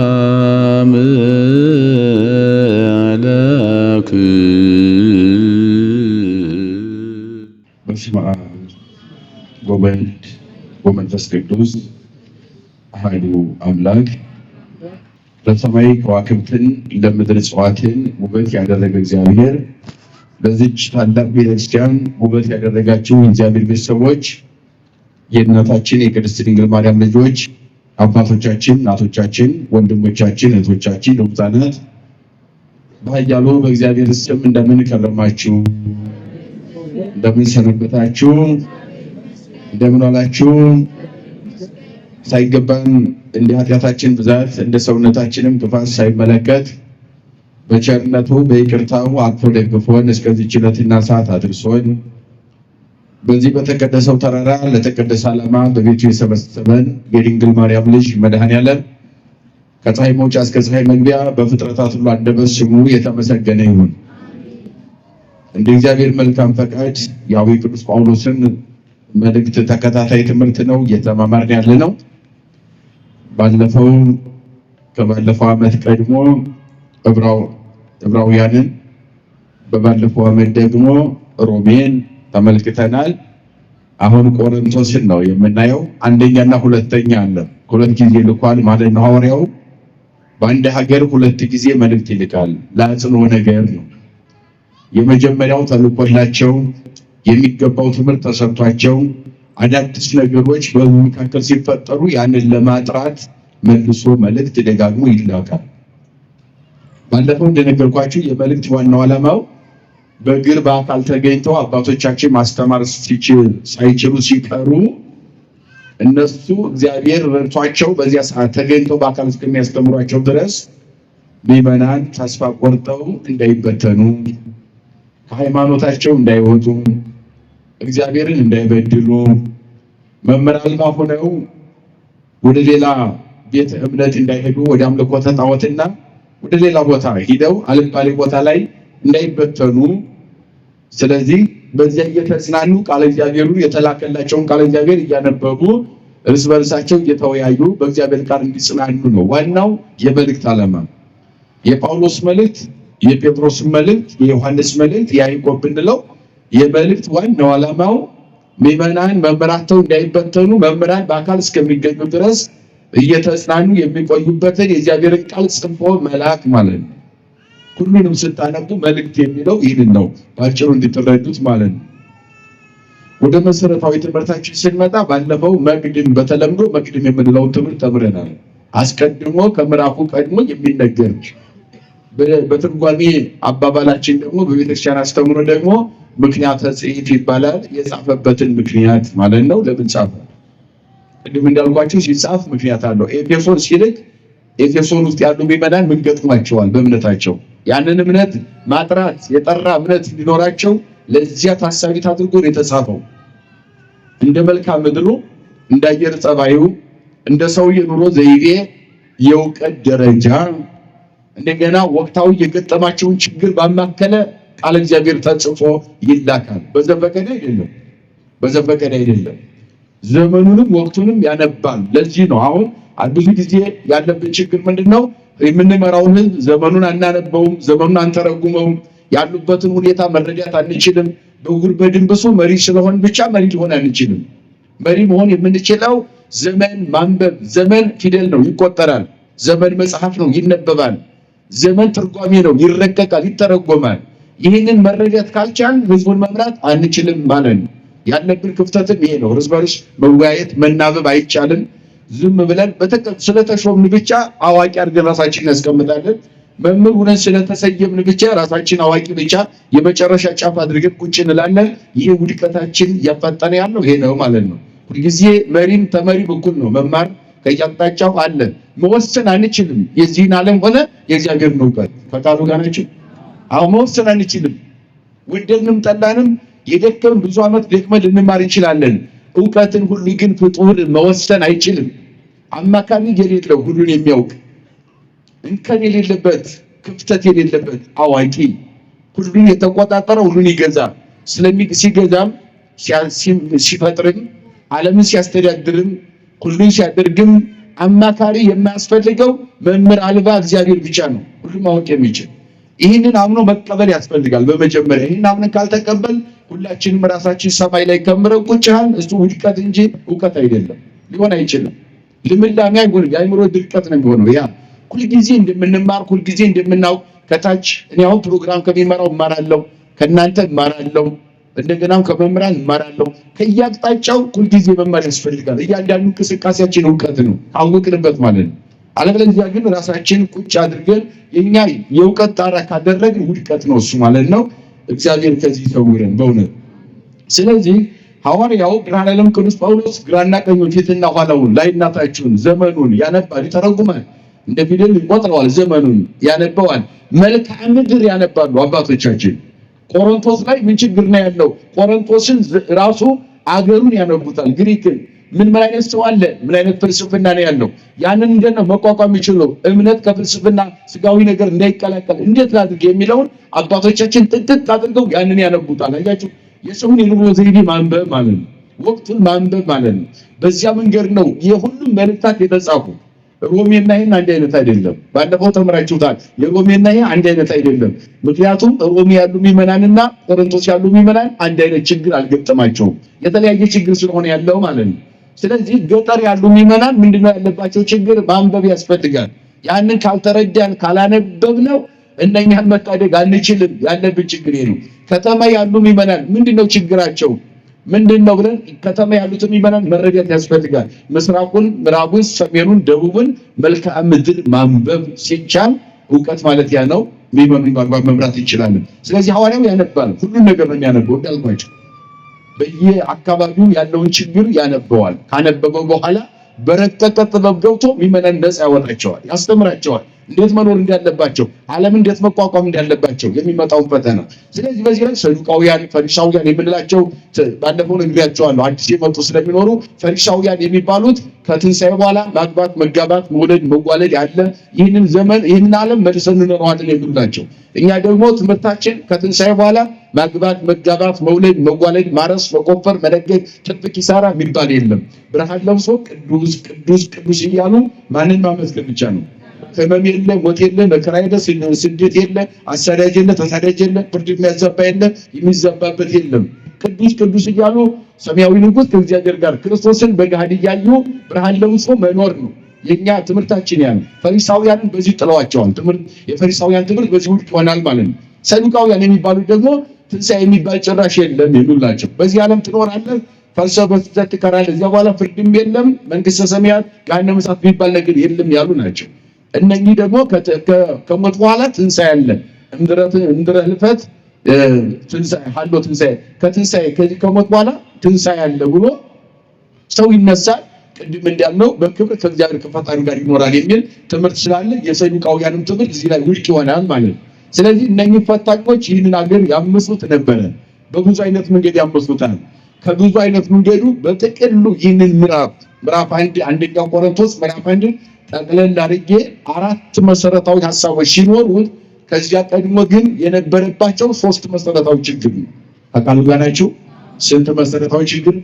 ሰላም ለክ በስመ አብ ወወልድ ወመንፈስ ቅዱስ አሐዱ አምላክ። ለሰማይ ከዋክብትን ለምድር እጽዋትን ውበት ያደረገ እግዚአብሔር በዚች ታላቅ ቤተክርስቲያን ውበት ያደረጋችሁ የእግዚአብሔር ቤተሰቦች፣ የእናታችን የቅድስት ድንግል ማርያም ልጆች፣ አባቶቻችን፣ እናቶቻችን፣ ወንድሞቻችን፣ እህቶቻችን፣ ሕፃናት በኃያሉ በእግዚአብሔር ስም እንደምን ከረማችሁ? እንደምን ሰነበታችሁ? እንደምን ዋላችሁ? ሳይገባን እንደ ኃጢአታችን ብዛት እንደ ሰውነታችንም ክፋት ሳይመለከት በቸርነቱ በይቅርታው አቅፎ ደግፎን እስከዚህ ዕለትና ሰዓት አድርሶን በዚህ በተቀደሰው ተራራ ለተቀደሰ ዓላማ በቤቱ የሰበሰበን የድንግል ማርያም ልጅ መድኃኔዓለም ከፀሐይ መውጫ እስከ ፀሐይ መግቢያ በፍጥረታት ሁሉ አንደበት ስሙ የተመሰገነ ይሁን። እንደ እግዚአብሔር መልካም ፈቃድ ያው የቅዱስ ጳውሎስን መልእክት ተከታታይ ትምህርት ነው እየተማማርን ያለ ነው። ከባለፈው ዓመት ቀድሞ ዕብራውያንን በባለፈው ዓመት ደግሞ ሮሜን ተመልክተናል። አሁን ቆሮንቶስን ነው የምናየው። አንደኛና ሁለተኛ አለ። ሁለት ጊዜ ልኳል ማለት ነው ሐዋርያው። በአንድ ሀገር ሁለት ጊዜ መልእክት ይልካል። ለአጽንዖ ነገር ነው። የመጀመሪያው ተልኮላቸው የሚገባው ትምህርት ተሰጥቷቸው አዳዲስ ነገሮች በመካከል ሲፈጠሩ ያንን ለማጥራት መልሶ መልእክት ደጋግሞ ይላካል። ባለፈው እንደነገርኳችሁ የመልእክት ዋናው ዓላማው በእግር በአካል ተገኝተው አባቶቻችን ማስተማር ሳይችሉ ሲቀሩ እነሱ እግዚአብሔር ረድቷቸው በዚያ ሰዓት ተገኝተው በአካል እስከሚያስተምሯቸው ድረስ ምዕመናን ተስፋ ቆርጠው እንዳይበተኑ፣ ከሃይማኖታቸው እንዳይወጡ፣ እግዚአብሔርን እንዳይበድሉ፣ መምህር አልባ ሆነው ወደ ሌላ ቤተ እምነት እንዳይሄዱ፣ ወደ አምልኮተ ጣዖትና ወደ ሌላ ቦታ ሂደው አልባሌ ቦታ ላይ እንዳይበተኑ፣ ስለዚህ በዚያ እየተጽናኑ ቃለ እግዚአብሔሩን የተላከላቸውን ቃለ እግዚአብሔር እያነበቡ እርስ በርሳቸው እየተወያዩ በእግዚአብሔር ቃል እንዲጽናኑ ነው ዋናው የመልእክት ዓላማ። የጳውሎስ መልእክት፣ የጴጥሮስ መልእክት፣ የዮሐንስ መልእክት፣ የያዕቆብ ብንለው የመልእክት ዋናው ዓላማው ምዕመናን መምህራቸው እንዳይበተኑ፣ መምህራን በአካል እስከሚገኙ ድረስ እየተጽናኑ የሚቆዩበትን የእግዚአብሔርን ቃል ጽፎ መላክ ማለት ነው። ሁሉንም ስታነቡ መልእክት የሚለው ይህንን ነው ባጭሩ እንድትረዱት ማለት ነው። ወደ መሰረታዊ ትምህርታችን ስንመጣ ባለፈው መቅድም በተለምዶ መቅድም የምንለውን ትምህርት ተምረናል። አስቀድሞ ከምዕራፉ ቀድሞ የሚነገር በትርጓሜ አባባላችን ደግሞ በቤተክርስቲያን አስተምሮ ደግሞ ምክንያተ ጽሕፈት ይባላል። የጻፈበትን ምክንያት ማለት ነው። ለምን ጻፈ? ቅድም እንዳልኳችሁ ሲጻፍ ምክንያት አለው። ኤፌሶን ሲልክ ኤፌሶን ውስጥ ያሉ ምዕመናን ምን ገጥሟቸዋል? በእምነታቸው ያንን እምነት ማጥራት የጠራ እምነት እንዲኖራቸው ለዚያ ታሳቢ አድርጎ ነው የተጻፈው። እንደ መልክዓ ምድሩ፣ እንደ አየር ጸባዩ፣ እንደ ሰውዬ ኑሮ ዘይቤ፣ የእውቀት ደረጃ እንደገና ወቅታዊ የገጠማቸውን ችግር ባማከለ ቃል እግዚአብሔር ተጽፎ ይላካል። በዘፈቀደ አይደለም። ዘመኑንም ወቅቱንም ያነባል። ለዚህ ነው አሁን ብዙ ጊዜ ያለብን ችግር ምንድነው? የምንመራውን ህዝብ ዘመኑን አናነበውም፣ ዘመኑን አንተረጉመውም፣ ያሉበትን ሁኔታ መረዳት አንችልም። በጉር በድንብሱ መሪ ስለሆን ብቻ መሪ ሊሆን አንችልም። መሪ መሆን የምንችለው ዘመን ማንበብ፣ ዘመን ፊደል ነው ይቆጠራል፣ ዘመን መጽሐፍ ነው ይነበባል፣ ዘመን ትርጓሜ ነው ይረቀቃል፣ ይተረጎማል። ይህንን መረዳት ካልቻል ህዝቡን መምራት አንችልም ማለት ነው። ያለብን ክፍተትም ይሄ ነው። እርስ በርስ መወያየት መናበብ አይቻልም። ዝም ብለን ስለተሾምን ብቻ አዋቂ አድርገን ራሳችንን ያስቀምጣለን። መምህር ሆነን ስለተሰየምን ብቻ ራሳችን አዋቂ ብቻ የመጨረሻ ጫፍ አድርገን ቁጭ እንላለን። ይሄ ውድቀታችን እያፋጠነ ያለው ይሄ ነው ማለት ነው። ሁልጊዜ መሪም ተመሪም እኩል ነው። መማር ከያቅጣጫው አለ። መወሰን አንችልም። የዚህን ዓለም ሆነ የእግዚአብሔርን እውቀት ፈቃዱ ጋር ናቸው። አሁን መወሰን አንችልም። ወደድንም ጠላንም የደከም ብዙ ዓመት ደክመን ልንማር እንችላለን። እውቀትን ሁሉ ግን ፍጡር መወሰን አይችልም። አማካሪ የሌለው ሁሉን የሚያውቅ እንከን የሌለበት ክፍተት የሌለበት አዋቂ ሁሉን የተቆጣጠረ ሁሉን ይገዛ ሲገዛም ሲፈጥርም ዓለምን ሲያስተዳድርም ሁሉን ሲያደርግም አማካሪ የማያስፈልገው መምህር አልባ እግዚአብሔር ብቻ ነው ሁሉም ማወቅ የሚችል። ይህንን አምኖ መቀበል ያስፈልጋል። በመጀመሪያ ይህን አምነን ካልተቀበል ሁላችንም ራሳችን ሰማይ ላይ ከምረን ቁጭሃል። እሱ ውድቀት እንጂ እውቀት አይደለም፣ ሊሆን አይችልም። ልምላሜ አይሆንም፣ የአእምሮ ድርቀት ነው የሚሆነው። ያ ሁልጊዜ እንደምንማር ሁልጊዜ እንደምናውቅ ከታች እኔ አሁን ፕሮግራም ከሚመራው እማራለሁ፣ ከእናንተ እማራለሁ፣ እንደገናም ከመምህራን እማራለሁ። ከየአቅጣጫው ሁልጊዜ መማር ያስፈልጋል። እያንዳንዱ እንቅስቃሴያችን እውቀት ነው ካወቅንበት ማለት ነው። አለበለዚያ ግን ራሳችን ቁጭ አድርገን የኛ የእውቀት ጣራ ካደረግን ውድቀት ነው እሱ ማለት ነው። እግዚአብሔር ከዚህ ይሰውረን በእውነት። ስለዚህ ሐዋርያው ብርሃነ ዓለም ቅዱስ ጳውሎስ ግራና ቀኙን ፊትና ኋላውን ላይና ታቹን ዘመኑን ያነባል፣ ይተረጉማል፣ እንደ ፊደል ይቆጥረዋል፣ ዘመኑን ያነባዋል። መልክዓ ምድር ያነባሉ አባቶቻችን። ቆሮንቶስ ላይ ምን ችግር ነው ያለው? ቆሮንቶስን ራሱ አገሩን ያነቡታል፣ ግሪክን። ምን አይነት ሰው አለ? ምን አይነት ፍልስፍና ነው ያለው? ያንን እንዴት ነው መቋቋም የሚችለው? እምነት ከፍልስፍና ስጋዊ ነገር እንዳይቀላቀል እንዴት ላድርግ የሚለውን አባቶቻችን ጥቅጥቅ አድርገው ያንን ያነቡታል። አያችሁ፣ የሰውን የኑሮ ዘይቤ ማንበብ ማለት ነው፣ ወቅቱን ማንበብ ማለት ነው። በዚያ መንገድ ነው የሁሉም መልእክታት የተጻፉ። ሮሜና ይሄን አንድ አይነት አይደለም። ባለፈው ተምራችሁታል። የሮሜና ይሄ አንድ አይነት አይደለም። ምክንያቱም ሮሜ ያሉ ምዕመናንና ቆሮንቶስ ያሉ ምዕመናን አንድ አይነት ችግር አልገጠማቸውም። የተለያየ ችግር ስለሆነ ያለው ማለት ነው። ስለዚህ ገጠር ያሉ ምዕመናን ምንድነው ያለባቸው ችግር? ማንበብ ያስፈልጋል። ያንን ካልተረዳን ካላነበብነው እነኛን መታደግ አንችልም። ያለብን ችግር ነው። ከተማ ያሉ ምዕመናን ምንድነው ችግራቸው? ምንድነው ብለን ከተማ ያሉትን ምዕመናን መረዳት ያስፈልጋል። ምስራቁን፣ ምዕራቡን፣ ሰሜኑን፣ ደቡብን መልክዓ ምድር ማንበብ ሲቻል እውቀት ማለት ያ ነው። ምዕመኑን በአግባብ መምራት ይችላል። ስለዚህ ሐዋርያው ያነባል። ሁሉን ነገር ነው የሚያነበው እንዳልኳቸው በየአካባቢው ያለውን ችግር ያነበዋል። ካነበበው በኋላ በረቀቀ ጥበብ ገብቶ ምዕመናን ነፃ ያወጣቸዋል፣ ያስተምራቸዋል። እንዴት መኖር እንዳለባቸው፣ ዓለም እንዴት መቋቋም እንዳለባቸው የሚመጣውን ፈተና። ስለዚህ በዚህ ላይ ሰዱቃውያን፣ ፈሪሳውያን የምንላቸው ባለፈው ነግሬያቸዋለሁ። አዲስ የመጡ ስለሚኖሩ ፈሪሳውያን የሚባሉት ከትንሣኤ በኋላ ማግባት፣ መጋባት፣ መውለድ፣ መዋለድ ያለ ይህንን ዘመን ይህንን ዓለም መልሰን እንኖረዋለን የሚሉ ናቸው። እኛ ደግሞ ትምህርታችን ከትንሣኤ በኋላ ማግባት፣ መጋባት፣ መውለድ፣ መዋለድ፣ ማረስ፣ መቆፈር፣ መነገድ፣ ትርፍ ኪሳራ የሚባል የለም። ብርሃን ለብሶ ቅዱስ ቅዱስ ቅዱስ እያሉ ማንን ማመስገን ብቻ ነው። ህመም የለ፣ ሞት የለ፣ መከራ የለ፣ ስደት የለ፣ አሳዳጅ የለ፣ ተሳዳጅ የለ፣ ፍርድ የሚያዛባ የለ፣ የሚዛባበት የለም። ቅዱስ ቅዱስ እያሉ ሰማያዊ ንጉሥ ከእግዚአብሔር ጋር ክርስቶስን በገሃድ እያዩ ብርሃን ለብሶ መኖር ነው የኛ ትምህርታችን። ያ ነው። ፈሪሳውያንን በዚህ ጥለዋቸዋል። የፈሪሳውያን ትምህርት በዚህ ውድቅ ይሆናል ማለት ነው። ሰዱቃውያን የሚባሉት ደግሞ ትንሣኤ የሚባል ጭራሽ የለም የሚሉላቸው። በዚህ ዓለም ትኖራለህ፣ ፈርሰህ በስህተት ትቀራለህ፣ እዚያ በኋላ ፍርድም የለም፣ መንግሥተ ሰማያት ገሃነመ እሳት የሚባል ነገር የለም ያሉ ናቸው። እነኚህ ደግሞ ከሞት በኋላ ትንሣኤ አለ። እምድረ ህልፈት ትንሣኤ ሀሎ ትንሣኤ ከትንሣኤ ከሞት በኋላ ትንሣኤ አለ ብሎ ሰው ይነሳል። ቅድም እንዳልነው በክብር ከእግዚአብሔር ከፈጣሪ ጋር ይኖራል የሚል ትምህርት ስላለ የሰዱቃውያንም ትምህርት እዚህ ላይ ውድቅ ይሆናል ማለት ነው። ስለዚህ እነኚህ ፈታኞች ይህንን ሀገር ያመሱት ነበረ። በብዙ አይነት መንገድ ያመሱታል። ከብዙ አይነት መንገዱ በጥቅሉ ይህንን ምዕራፍ አንደኛ ቆሮንቶስ ምዕራፍ 1 ጠቅለል አድርጌ 4 መሰረታዊ ሐሳቦች ሲኖሩት ከዚያ ቀድሞ ግን የነበረባቸው 3 መሰረታዊ ችግር ነው። አቃሉ ጋር ናቸው። ስንት መሰረታዊ ችግር?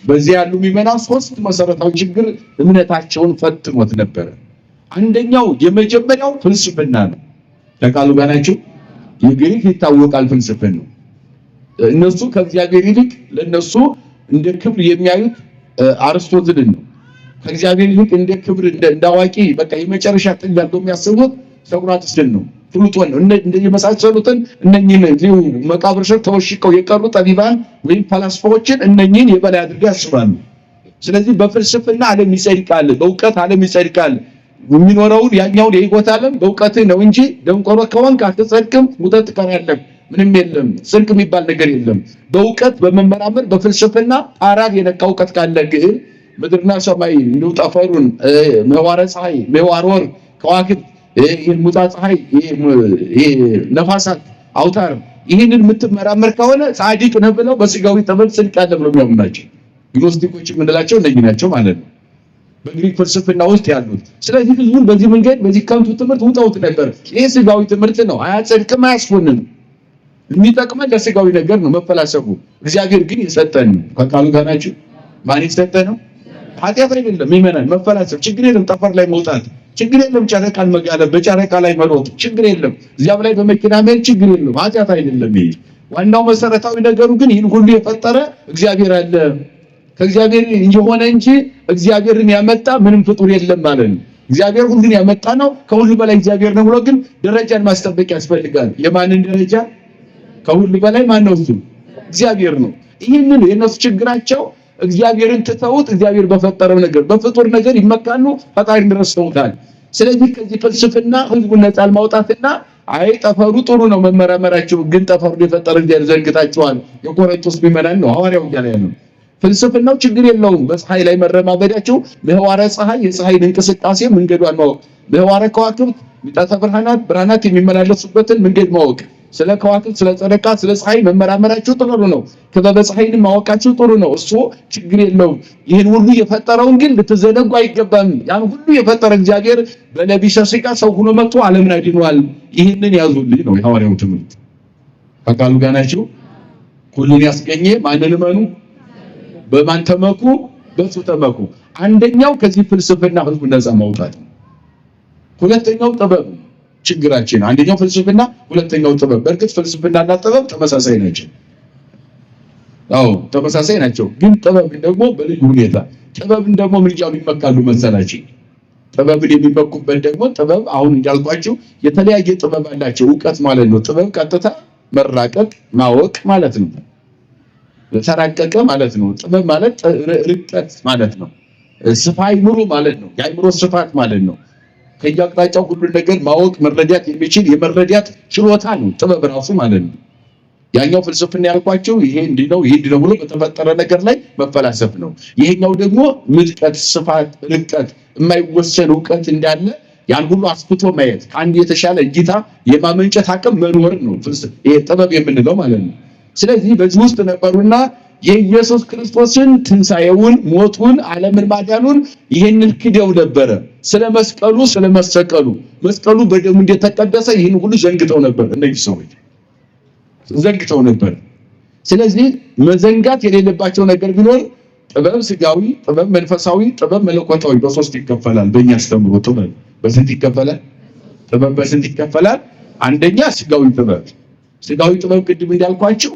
በዚህ ያሉ ምዕመናን 3 መሰረታዊ ችግር እምነታቸውን ፈትኖት ነበረ። አንደኛው የመጀመሪያው ፍልስፍና ነው። አቃሉ ጋር ናቸው። የግሪክ ይታወቃል ፍልስፍና ነው። እነሱ ከእግዚአብሔር ይልቅ ለነሱ እንደ ክብር የሚያዩት አርስቶትልን ነው። ከእግዚአብሔር ይልቅ እንደ ክብር እንደ አዋቂ በቃ የመጨረሻ ጥግ አድርገው የሚያስቡት ሶቅራጥስን ነው፣ ፕሉቶን ነው። እንደዚህ የመሳሰሉትን እነኚህን ሊው መቃብር ስር ተወሽቀው የቀሩ ጠቢባን ወይም ፈላስፋዎችን እነኚህን የበላይ አድርገው ያስባሉ። ስለዚህ በፍልስፍና ዓለም ይጸድቃል፣ በእውቀት ዓለም ይጸድቃል። የሚኖረውን ያኛውን የህይወት ዓለም በእውቀት ነው እንጂ ደንቆሮ ከሆንክ አትጸድቅም፣ ሙተት ትቀራለህ። ምንም የለም፣ ጽድቅ የሚባል ነገር የለም። በእውቀት በመመራመር በፍልስፍና ጣራን የነካ እውቀት ካለ ግን ምድርና ሰማይ እንዲሁ ጠፈሩን፣ ምህዋረ ፀሐይ፣ ምህዋረ ወር፣ ከዋክብት፣ ሙጣ ፀሐይ፣ ነፋሳት፣ አውታር ይህንን የምትመራመር ከሆነ ጻድቅ ነህ ብለው በስጋዊ ትምህርት ጽድቅ ያለ ብለው የሚያምኑ ናቸው። ግኖስቲኮች የምንላቸው እነዚህ ናቸው ማለት ነው፣ በግሪክ ፍልስፍና ውስጥ ያሉት። ስለዚህ ህዝቡን በዚህ መንገድ በዚህ ከንቱ ትምህርት ውጠውት ነበር። ይህ ስጋዊ ትምህርት ነው፣ አያጸድቅም፣ አያስኮንንም። የሚጠቅመን ለስጋዊ ነገር ነው መፈላሰፉ። እግዚአብሔር ግን የሰጠን ከቃሉ ጋር ናችሁ። ማን የሰጠን ነው? ኃጢአት አይደለም ይመናል መፈላሰፍ ችግር የለም። ጠፈር ላይ መውጣት ችግር የለም። ጨረቃን መጋለብ በጨረቃ ላይ መሮጥ ችግር የለም። እዚያም ላይ በመኪና መሄድ ችግር የለም። ኃጢአት አይደለም ይሄ። ዋናው መሰረታዊ ነገሩ ግን ይህን ሁሉ የፈጠረ እግዚአብሔር አለ። ከእግዚአብሔር የሆነ እንጂ እግዚአብሔርን ያመጣ ምንም ፍጡር የለም ማለት ነው። እግዚአብሔር ሁሉን ያመጣ ነው። ከሁሉ በላይ እግዚአብሔር ነው ብሎ ግን ደረጃን ማስጠበቅ ያስፈልጋል። የማንን ደረጃ? ከሁሉ በላይ ማን ነው? እሱ እግዚአብሔር ነው። ይህንን የነሱ ችግራቸው እግዚአብሔርን ትተውት እግዚአብሔር በፈጠረው ነገር በፍጡር ነገር ይመካሉ። ፈጣሪን ረስተውታል። ስለዚህ ከዚህ ፍልስፍና ህዝቡን ነፃ ማውጣትና አይ ጠፈሩ ጥሩ ነው መመራመራቸው፣ ግን ጠፈሩን የፈጠረ እግዚአብሔር ዘንግታችኋል። የቆሮንቶስ ምዕመናን ነው ሐዋርያው እያለ ያለው። ፍልስፍናው ችግር የለውም። በፀሐይ ላይ መረማመዳቸው ምህዋረ ፀሐይ የፀሐይን እንቅስቃሴ መንገዷን ማወቅ፣ ምህዋረ ከዋክብት ሚጣተ ብርሃናት የሚመላለሱበትን መንገድ ማወቅ፣ ስለ ከዋክብት ስለ ጨረቃ ስለ ፀሐይ መመራመራቸው ጥሩ ነው። ክበበ ፀሐይን ማወቃቸው ጥሩ ነው። እሱ ችግር የለውም። ይህን ሁሉ የፈጠረውን ግን ልትዘነጉ አይገባም። ያን ሁሉ የፈጠረ እግዚአብሔር በለቢሰ ሥጋ ሰው ሆኖ መጥቶ ዓለምን አድኗል። ይህንን ያዙልኝ ነው የሐዋርያው ትምህርት። ከቃሉ ጋር ናቸው። ሁሉን ያስገኘ ማንን እመኑ? በማን ተመኩ? በሱ ተመኩ። አንደኛው ከዚህ ፍልስፍና ህዝቡ ነፃ ማውጣት ነው። ሁለተኛው ጥበብ ችግራችን። አንደኛው ፍልስፍና፣ ሁለተኛው ጥበብ። በእርግጥ ፍልስፍናና ጥበብ ተመሳሳይ ናቸው። አዎ ተመሳሳይ ናቸው። ግን ጥበብን ደግሞ በልዩ ሁኔታ ጥበብን ደግሞ ምን እያሉ ይመካሉ መሰላችሁ? ጥበብን የሚመኩበት ደግሞ ጥበብ አሁን እንዳልኳችሁ የተለያየ ጥበብ አላቸው። እውቀት ማለት ነው። ጥበብ ቀጥታ መራቀቅ ማወቅ ማለት ነው። ተራቀቀ ማለት ነው። ጥበብ ማለት ርቀት ማለት ነው። ስፋይ ኑሮ ማለት ነው። የአእምሮ ስፋት ማለት ነው። ከየአቅጣጫው ሁሉ ነገር ማወቅ መረዳት የሚችል የመረዳት ችሎታ ነው ጥበብ ራሱ ማለት ነው። ያኛው ፍልስፍና ያልኳቸው ይሄ እንዲህ ነው ይሄ እንዲህ ነው ብሎ በተፈጠረ ነገር ላይ መፈላሰፍ ነው። ይሄኛው ደግሞ ምጥቀት፣ ስፋት፣ ርቀት የማይወሰን እውቀት እንዳለ ያን ሁሉ አስፍቶ ማየት ከአንድ የተሻለ እይታ የማመንጨት አቅም መኖር ነው ይሄ ጥበብ የምንለው ማለት ነው። ስለዚህ በዚህ ውስጥ ነበሩና የኢየሱስ ክርስቶስን ትንሣኤውን፣ ሞቱን፣ ዓለምን ማዳኑን ይሄንን ክደው ነበረ። ስለ መሰቀሉ መስቀሉ በደሙ እንደተቀደሰ ይህን ሁሉ ዘንግተው ነበር። እነዚህ ሰዎች ዘንግተው ነበር። ስለዚህ መዘንጋት የሌለባቸው ነገር ቢኖር ጥበብ ስጋዊ፣ ጥበብ መንፈሳዊ፣ ጥበብ መለኮታዊ በሶስት ይከፈላል። በእኛ አስተምሮ ጥበብ በስንት ይከፈላል? ጥበብ በስንት ይከፈላል? አንደኛ ስጋዊ ጥበብ። ስጋዊ ጥበብ ቅድም እንዳልኳችሁ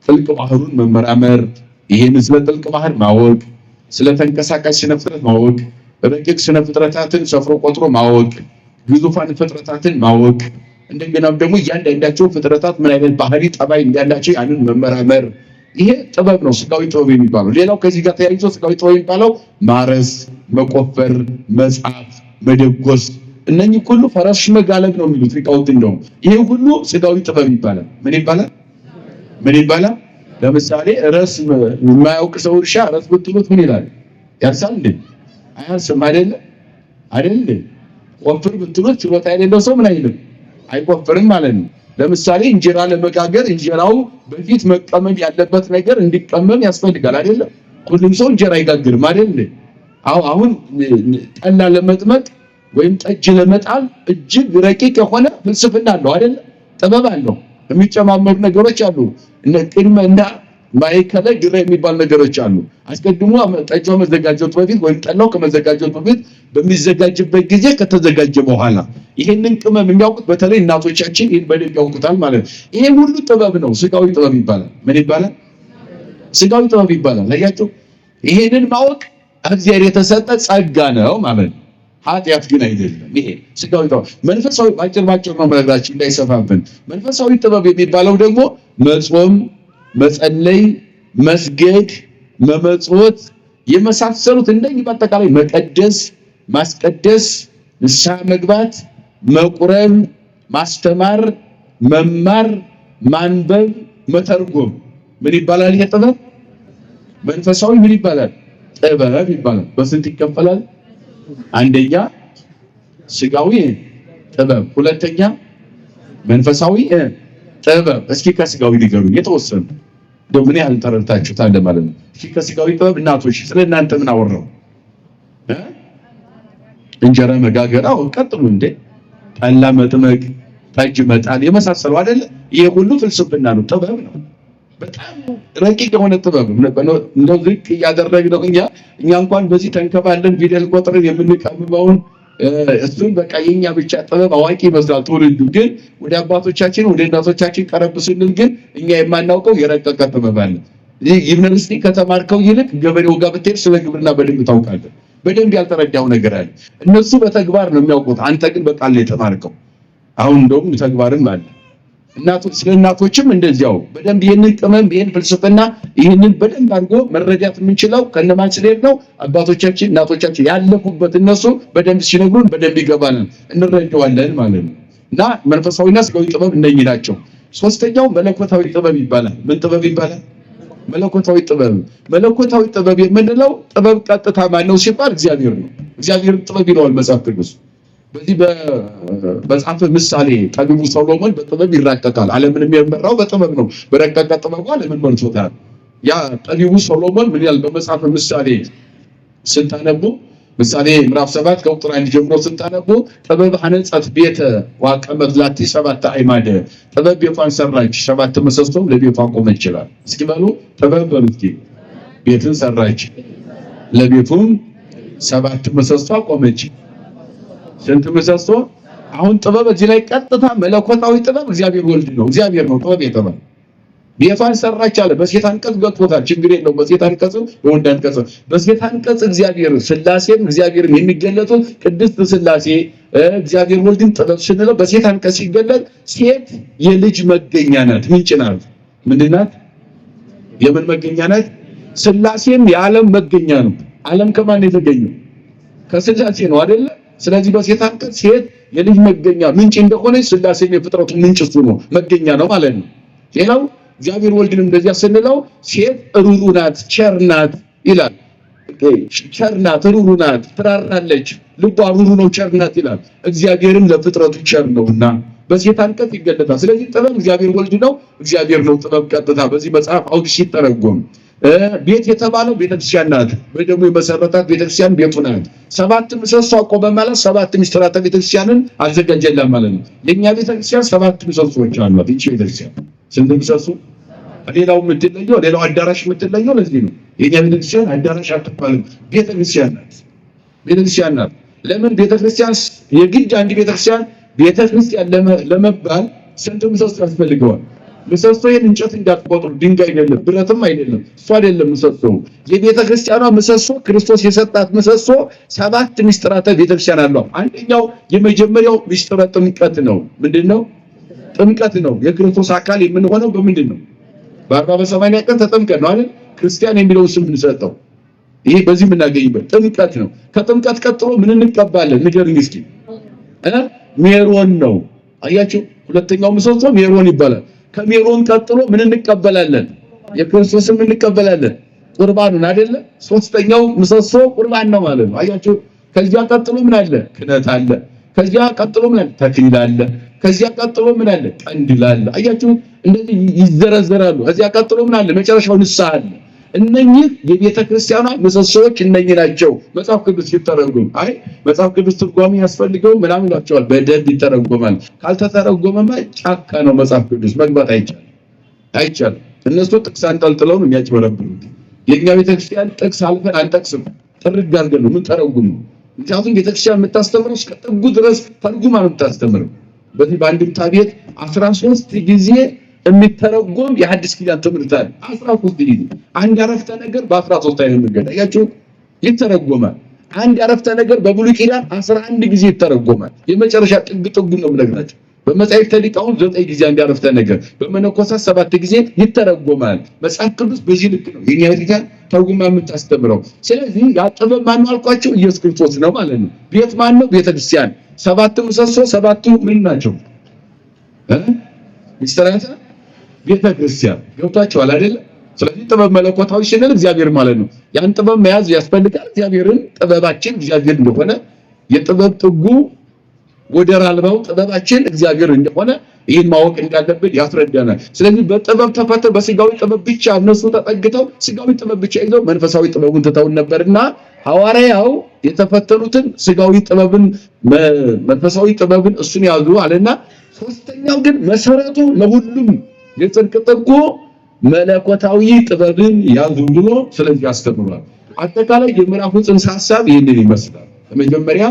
ጥልቅ ባህሩን መመራመር፣ ይሄን ስለ ጥልቅ ባህር ማወቅ፣ ስለ ተንቀሳቃሽ ስነ ፍጥረት ማወቅ፣ ረቂቅ ስነ ፍጥረታትን ሰፍሮ ቆጥሮ ማወቅ፣ ግዙፋን ፍጥረታትን ማወቅ፣ እንደገና ደግሞ እያንዳንዳቸው ፍጥረታት ምን አይነት ባህሪ ጠባይ እንዳላቸው ያንን መመራመር፣ ይሄ ጥበብ ነው ስጋዊ ጥበብ የሚባለው። ሌላው ከዚህ ጋር ተያይዞ ስጋዊ ጥበብ የሚባለው ማረስ፣ መቆፈር፣ መጻፍ፣ መደጎስ፣ እነኚህ ሁሉ ፈረስ መጋለብ ነው የሚሉት ሊቃውንት። እንደውም ይሄ ሁሉ ስጋዊ ጥበብ ይባላል። ምን ይባላል? ለምሳሌ ረስ የማያውቅ ሰው እርሻ ረስ ብትሉት ምን ይላል? ያርሳል እንዴ? አያርስም አይደል? ቆፍር ብትሉት ችሎታ የሌለው ሰው ምን አይልም? አይቆፍርም ማለት ነው። ለምሳሌ እንጀራ ለመጋገር እንጀራው በፊት መቀመም ያለበት ነገር እንዲቀመም ያስፈልጋል አይደለም? ሁሉም ሰው እንጀራ አይጋግርም አይደል? አሁን ጠላ ለመጥመቅ ወይም ጠጅ ለመጣል እጅግ ረቂቅ የሆነ ፍልስፍና አለው አይደል? ጥበብ አለው። የሚጨማመሩ ነገሮች አሉ። ቅድመ እና ማዕከለ ግራ የሚባል ነገሮች አሉ። አስቀድሞ ጠጃው መዘጋጀቱ በፊት ወይም ጠላው ከመዘጋጀቱ በፊት በሚዘጋጅበት ጊዜ ከተዘጋጀ በኋላ ይሄንን ቅመም የሚያውቁት በተለይ እናቶቻችን ይሄን በደንብ ያውቁታል ማለት ነው። ይሄ ሁሉ ጥበብ ነው። ስጋዊ ጥበብ ይባላል። ምን ይባላል? ስጋዊ ጥበብ ይባላል። አያችሁ፣ ይሄንን ማወቅ እግዚአብሔር የተሰጠ ጸጋ ነው ማለት ነው። ኃጢአት ግን አይደለም። ይሄ ስጋዊ ጥበብ። መንፈሳዊ ባጭር ነው መረዳችን እንዳይሰፋብን። መንፈሳዊ ጥበብ የሚባለው ደግሞ መጾም፣ መጸለይ፣ መስገድ፣ መመጽወት የመሳሰሉት እንደዚህ በአጠቃላይ መቀደስ፣ ማስቀደስ፣ ንስሐ መግባት፣ መቁረብ፣ ማስተማር፣ መማር፣ ማንበብ፣ መተርጎም ምን ይባላል? ይሄ ጥበብ መንፈሳዊ ምን ይባላል? ጥበብ ይባላል። በስንት ይከፈላል? አንደኛ ስጋዊ ጥበብ፣ ሁለተኛ መንፈሳዊ ጥበብ። እስኪ ከስጋዊ ንገሩኝ የተወሰኑ እንደው ምን ያህል ተረድታችሁታል ማለት ነው። እስኪ ከስጋዊ ጥበብ እናቶች ስለእናንተ ምን አወራው? እንጀራ መጋገር ቀጥሉ እንዴ፣ ጠላ መጥመቅ፣ ጠጅ መጣል የመሳሰሉ አይደለ? ይሄ ሁሉ ፍልስፍና ነው፣ ጥበብ ነው። በጣም ረቂቅ የሆነ ጥበብ እንደው ዝቅ እያደረግነው እኛ እንኳን በዚህ ተንከባለን ፊደል ቆጥረን የምንቀምመውን እሱን በቃ የኛ ብቻ ጥበብ አዋቂ ይመስላል ትውልዱ። ግን ወደ አባቶቻችን ወደ እናቶቻችን ቀረብ ስንል ግን እኛ የማናውቀው የረቀቀ ጥበብ አለ። ዩኒቨርሲቲ ከተማርከው ይልቅ ገበሬው ጋር ብትሄድ ስለ ግብርና በደንብ ታውቃለህ። በደንብ ያልተረዳው ነገር አለ። እነሱ በተግባር ነው የሚያውቁት፣ አንተ ግን በቃል ላይ የተማርከው። አሁን እንደውም ተግባርም አለ። ስለ እናቶችም እንደዚያው በደንብ ይህንን ቅመም ይህን ፍልስፍና ይህንን በደንብ አድርጎ መረዳት የምንችለው ከነማን ስለሄድ ነው? አባቶቻችን እናቶቻችን ያለፉበት እነሱ በደንብ ሲነግሩን በደንብ ይገባናል፣ እንረዳዋለን ማለት ነው። እና መንፈሳዊና ስጋዊ ጥበብ እነኚህ ናቸው። ሶስተኛው መለኮታዊ ጥበብ ይባላል። ምን ጥበብ ይባላል? መለኮታዊ ጥበብ። መለኮታዊ ጥበብ የምንለው ጥበብ ቀጥታ ማን ነው ሲባል እግዚአብሔር ነው። እግዚአብሔር ጥበብ ይለዋል መጽሐፍ ቅዱስ። በዚህ በመጽሐፈ ምሳሌ ጠቢቡ ሰሎሞን በጥበብ ይራቀቃል። ዓለምን የሚመራው በጥበብ ነው። በረቀቀ ጥበቡ ዓለምን መርቶታል። ያ ጠቢቡ ሰሎሞን ምን ይላል? በመጽሐፈ ምሳሌ ስታነቡ ምሳሌ ምዕራፍ 7 ከቁጥር 1 ጀምሮ ስታነቡ ጥበብ ሐነጸት ቤተ ወአቀመት ላቲ 7 አዕማደ፣ ጥበብ ቤቷን ሰራች 7 ምሰሶም ለቤቷ ቆመች ይላል። እስኪ በሉ ጥበብ በሉ እስኪ ቤትን ሰራች ለቤቱም 7 ምሰሶ ቆመች። ስንት ምሰሶ? አሁን ጥበብ እዚህ ላይ ቀጥታ መለኮታዊ ጥበብ እግዚአብሔር ወልድ ነው። እግዚአብሔር ነው ጥበብ የተባለ። ቤቷን ሰራች አለ። በሴት አንቀጽ ገብቶታል፣ ችግር የለውም። በሴት አንቀጽ በወንድ አንቀጽ በሴት አንቀጽ እግዚአብሔር ስላሴም እግዚአብሔርም የሚገለጡት ቅድስት ስላሴ እግዚአብሔር ወልድን ጥበብ ስንለው በሴት አንቀጽ ሲገለጥ ሴት የልጅ መገኛ ናት፣ ምንጭ ናት። ምንድን ናት? የምን መገኛ ናት? ስላሴም የዓለም መገኛ ነው። ዓለም ከማን የተገኘው? ከስላሴ ነው አይደለ? ስለዚህ በሴት አንቀጽ ሴት የልጅ መገኛ ምንጭ እንደሆነች ስላሴም የፍጥረቱ ምንጭ እሱ ነው፣ መገኛ ነው ማለት ነው። ሌላው እግዚአብሔር ወልድንም እንደዚያ ስንለው ሴት ሩሩ ናት፣ ቸር ናት ይላል። ቸር ናት፣ ሩሩ ናት፣ ትራራለች፣ ልቧ ሩሩ ነው፣ ቸር ናት ይላል። እግዚአብሔርም ለፍጥረቱ ቸር ነውና በሴት አንቀጽ ይገለጣል። ስለዚህ ጥበብ እግዚአብሔር ወልድ ነው፣ እግዚአብሔር ነው ጥበብ ቀጥታ በዚህ መጽሐፍ አውድ ሲተረጎም። ቤት የተባለው ቤተክርስቲያን ናት፣ ወይ ደግሞ የመሰረታት ቤተክርስቲያን ቤቱ ናት። 7 ምሰሶ አቆመ ማለት 7 ምስጢራተ ቤተክርስቲያንን አዘጋጀላት ማለት ነው። የኛ ቤተክርስቲያን 7 ምሰሶዎች አሏት። እቺ ቤተክርስቲያን ስንት ምሰሶ? ሌላው የምትለየው ሌላው አዳራሽ የምትለየው ለዚህ ነው። የኛ ቤተክርስቲያን አዳራሽ አትባልም፣ ቤተክርስቲያን ናት። ቤተክርስቲያን ናት። ለምን ቤተክርስቲያን የግድ አንድ ቤተክርስቲያን ለመባል ስንት ምሰሶ ያስፈልገዋል? ምሰሶ ይሄን እንጨት እንዳትቆጥሩ፣ ድንጋይ አይደለም፣ ብረትም አይደለም፣ እሱ አይደለም ምሰሶ። የቤተክርስቲያኗ ምሰሶ ክርስቶስ የሰጣት ምሰሶ 7 ምስጢራተ ቤተክርስቲያን አለው። አንደኛው የመጀመሪያው ምስጢረ ጥምቀት ነው። ምንድነው? ጥምቀት ነው። የክርስቶስ አካል የምንሆነው በምንድን ነው? በ40 ቀን ተጠምቀን ነው አይደል? ክርስቲያን የሚለውን ስም እንሰጠው። ይሄ በዚህ የምናገኝበት ጥምቀት ነው። ከጥምቀት ቀጥሎ ምን እንቀባለን? ንገሩኝ እስኪ። ሜሮን ነው። አያችሁ፣ ሁለተኛው ምሰሶ ሜሮን ይባላል። ከሜሮን ቀጥሎ ምን እንቀበላለን? የክርስቶስን እንቀበላለን፣ ቁርባኑን አይደለ? ሶስተኛው ምሰሶ ቁርባን ነው ማለት ነው። አያችሁ፣ ከዚያ ቀጥሎ ምን አለ? ክህነት አለ። ከዚያ ቀጥሎ ምን አለ? ተክሊል አለ። ከዚያ ቀጥሎ ምን አለ? ቀንዲል አለ። አያችሁ፣ እንደዚህ ይዘረዘራሉ። ከዚያ ቀጥሎ ምን አለ? መጨረሻው ንስሐ አለ። እነኚህ የቤተ ክርስቲያኗ ምሰሶዎች እነኚህ ናቸው። መጽሐፍ ቅዱስ ሲተረጎም አይ መጽሐፍ ቅዱስ ትርጓሜ ያስፈልገው ምናምን ይላቸዋል። በደንብ ይተረጎማል። ካልተተረጎመማ ጫካ ነው መጽሐፍ ቅዱስ፣ መግባት አይቻልም። እነሱ ጥቅስ አንጠልጥለው ነው የሚያጭበረብሩት። የኛ ቤተ ክርስቲያን ጥቅስ አልፈን አንጠቅስም፣ ጥርግ አድርገን ነው ምን ተረጉም ነው። ምክንያቱም ቤተ ክርስቲያን የምታስተምረው እስከ ጥጉ ድረስ ተርጉማ ነው የምታስተምረው። በዚህ በአንድምታ ቤት 13 ጊዜ የሚተረጎም የሐዲስ ኪዳን ትምህርት አለ። 13 ጊዜ አንድ አረፍተ ነገር በ13 አይነት መንገድ አያችሁ ይተረጎማል። አንድ አረፍተ ነገር በብሉይ ኪዳን 11 ጊዜ ይተረጎማል። የመጨረሻ ጥግ ነው የምነግራችሁ። በመጽሐፍተ ሊቃውንት 9 ጊዜ አንድ አረፍተ ነገር፣ በመነኮሳት 7 ጊዜ ይተረጎማል። መጽሐፍ ቅዱስ በዚህ ልክ ነው የኛ ቤተክርስቲያን ተርጉማ የምታስተምረው። ስለዚህ ያ ጥበብ ማን ነው አልኳቸው? ኢየሱስ ክርስቶስ ነው ማለት ነው። ቤት ማን ነው? ቤተክርስቲያን። 7 ምሰሶ 7ቱ ምን ናቸው? ምስጢራተ ቤተክርስቲያን። ገብቷቸዋል አይደለ? ስለዚህ ጥበብ መለኮታዊ ስንል እግዚአብሔር ማለት ነው። ያን ጥበብ መያዝ ያስፈልጋል። እግዚአብሔርን ጥበባችን እግዚአብሔር እንደሆነ የጥበብ ጥጉ ወደር አልባው ጥበባችን እግዚአብሔር እንደሆነ ይህን ማወቅ እንዳለብን ያስረዳናል። ስለዚህ በጥበብ ተፈተው በስጋዊ ጥበብ ብቻ እነሱ ተጠግተው ስጋዊ ጥበብ ብቻ ይዘው መንፈሳዊ ጥበቡን ትተው ነበርና ሐዋርያው የተፈተኑትን ስጋዊ ጥበብን መንፈሳዊ ጥበብን እሱን ያዙ አለና ሶስተኛው ግን መሰረቱ ለሁሉም የጽድቅ ጥጉ መለኮታዊ ጥበብን ያዙ ብሎ ስለዚህ አስተምሯል። አጠቃላይ የምዕራፉ ጽንሰ ሐሳብ ይህንን ይመስላል። በመጀመሪያ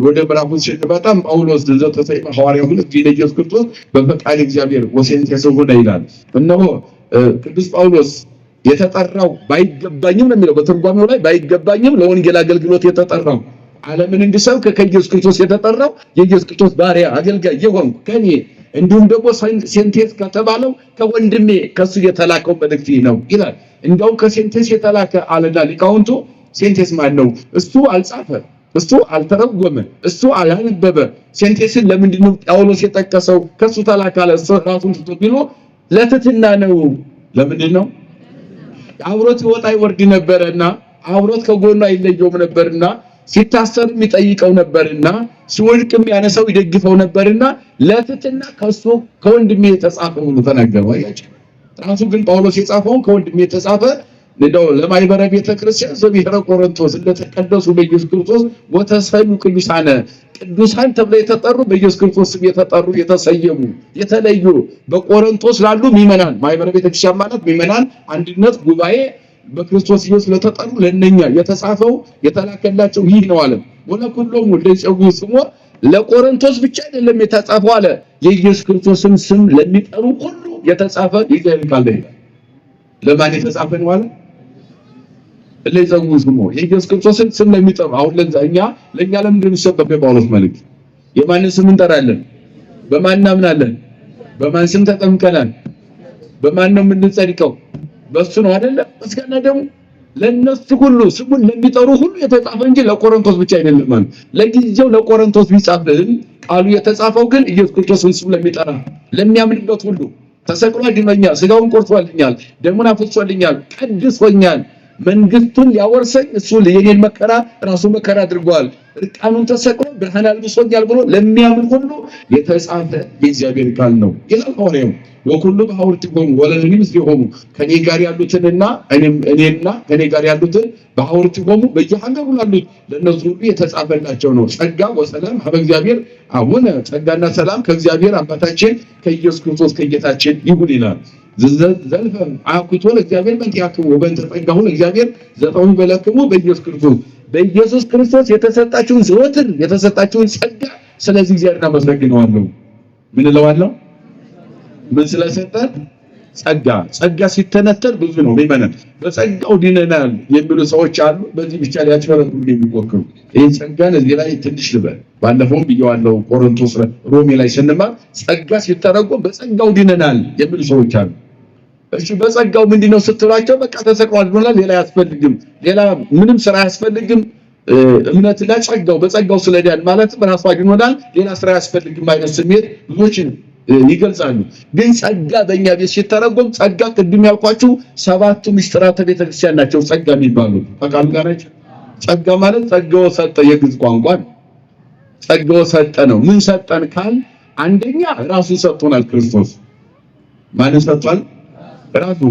ወደ ምዕራፉ ሲመጣም ጳውሎስ ዘተሰይመ ሐዋርያው ኢየሱስ ክርስቶስ በፈቃድ እግዚአብሔር ወሴንቴስ ሆነ ይላል። እነሆ ቅዱስ ጳውሎስ የተጠራው ባይገባኝም ነው የሚለው በትርጓሜው ላይ ባይገባኝም ለወንጌል አገልግሎት የተጠራው ዓለምን እንዲሰብክ ከኢየሱስ ክርስቶስ የተጠራው የኢየሱስ ክርስቶስ ባሪያ አገልጋይ የሆንኩ ከኔ እንዲሁም ደግሞ ሴንቴስ ከተባለው ከወንድሜ ከሱ የተላከው መልእክት ነው ይላል። እንደው ከሴንቴስ የተላከ አለና ሊቃውንቱ ሴንቴስ ማን ነው? እሱ አልጻፈ፣ እሱ አልተረጎመ፣ እሱ አላነበበ። ሴንቴስን ለምንድን ነው ጳውሎስ የጠቀሰው? ከሱ ተላከ አለ ራሱን ትቶ ቢሎ ለትትና ነው። ለምንድን ነው? አብሮት ወጣ ይወርድ ነበርና አብሮት ከጎኑ አይለየውም ነበርና ሲታሰር የሚጠይቀው ነበርና ሲወድቅ የሚያነሳው ይደግፈው ነበርና ለትትና ከሱ ከወንድሜ የተጻፈ ብሎ ተናገረ። አያችሁ፣ ራሱ ግን ጳውሎስ የጻፈውን ከወንድሜ የተጻፈ እንደው ለማይበረ ቤተክርስቲያን ዘብሔረ ቆሮንቶስ እንደተቀደሱ በኢየሱስ ክርስቶስ ወተሰሉ ቅዱሳን ተብለው የተጠሩ በኢየሱስ ክርስቶስ ስም የተጠሩ የተሰየሙ የተለዩ በቆሮንቶስ ላሉ ምእመናን ማይበረ ቤተክርስቲያን ማለት ምእመናን አንድነት ጉባኤ በክርስቶስ ኢየሱስ ለተጠሩ ለነኛ የተጻፈው የተላከላቸው ይህ ነው አለ። ወለኩሎሙ ለጸጉ ስሙ ለቆሮንቶስ ብቻ አይደለም የተጻፈው አለ። የኢየሱስ ክርስቶስን ስም ለሚጠሩ ሁሉ የተጻፈ ይገል ቃል ነው። ለማን የተጻፈ ነው አለ? ለጸጉ ስሙ የኢየሱስ ክርስቶስን ስም ለሚጠሩ። አሁን ለኛ ለምንድን ነው ሰበከ ጳውሎስ መልእክት? የማንን ስም እንጠራለን? በማን እናምናለን? በማን ስም ተጠምቀናል? በማን ነው የምንጸድቀው? በሱ ነው አይደለ? እስከና ደግሞ ለነሱ ሁሉ ስሙን ለሚጠሩ ሁሉ የተጻፈ እንጂ ለቆሮንቶስ ብቻ አይደለም ማለት። ለጊዜው ለቆሮንቶስ ቢጻፍልን ቃሉ የተጻፈው ግን ኢየሱስ ክርስቶስን ስሙ ለሚጠራ ለሚያምንበት ሁሉ ተሰቅሎ አድኖኛል፣ ስጋውን ቆርጦልኛል፣ ደሙን አፍስሶልኛል፣ ቀድሶኛል፣ መንግስቱን ያወርሰኝ እሱ የኔን መከራ ራሱ መከራ አድርጓል፣ እርቃኑን ተሰቅሎ ብርሃን አልብሶኛል ብሎ ለሚያምን ሁሉ የተጻፈ የእግዚአብሔር ቃል ነው ይላል ሐዋርያው። ወኩሉ በሐዋርያቲሆሙ ወለነኒ ምስሌሆሙ ከኔ ጋር ያሉትንና እኔና ከኔ ጋር ያሉትን በሐዋርያቲሆሙ በየሀገሩ ላሉት ለነሱ ሁሉ የተጻፈላቸው ነው። ጸጋ ወሰላም ሀበ እግዚአብሔር አቡነ ጸጋና ሰላም ከእግዚአብሔር አባታችን ከኢየሱስ ክርስቶስ ከጌታችን ይሁን ይላል። ዘልፈ አኩቶ ለእግዚአብሔር በእንቲአክሙ ወበእንተ ጸጋሁ ለእግዚአብሔር ዘጠው በለክሙ በኢየሱስ ክርስቶስ የተሰጣችሁን ዘወትር የተሰጣችሁን ጸጋ ስለዚህ እግዚአብሔርን አመሰግነዋለሁ። ምን እለዋለሁ? ምን ስለሰጠን? ጸጋ ሲተነተን ብዙ ነው። ምእመናን በጸጋው ድነናል የሚሉ ሰዎች አሉ። በዚህ ብቻ ሊያጭበረብሩ የሚሞክሩ ይህን ጸጋን እዚህ ላይ ትንሽ ልበል። ባለፈውም ብየዋለሁ። ቆሮንቶስ ሮሜ ላይ ስንማር ጸጋ ሲተረጎም በጸጋው ድነናል የሚሉ ሰዎች አሉ። እሺ በጸጋው ምንድነው ስትሏቸው በቃ ተሰቅሏል ብለናል፣ ሌላ አያስፈልግም፣ ሌላ ምንም ስራ አያስፈልግም፣ እምነት ላይ በጸጋው ስለዳን ማለት በራሱ አድኖናል፣ ሌላ ስራ አያስፈልግም አይነት ስሜት ብዙዎች ይገልጻሉ። ግን ጸጋ በእኛ ቤት ሲተረጎም ጸጋ ቅድም ያልኳችሁ ሰባቱ ምስጢራተ ቤተክርስቲያን ናቸው። ጸጋ የሚባሉት በቃሉ ጋር ናቸው። ጸጋ ማለት ጸጋው ሰጠ የግዕዝ ቋንቋ ነው። ጸጋው ሰጠ ነው። ምን ሰጠን ካል አንደኛ ራሱ ሰጥቶናል። ክርስቶስ ማንን ሰጥቷል? ራሱ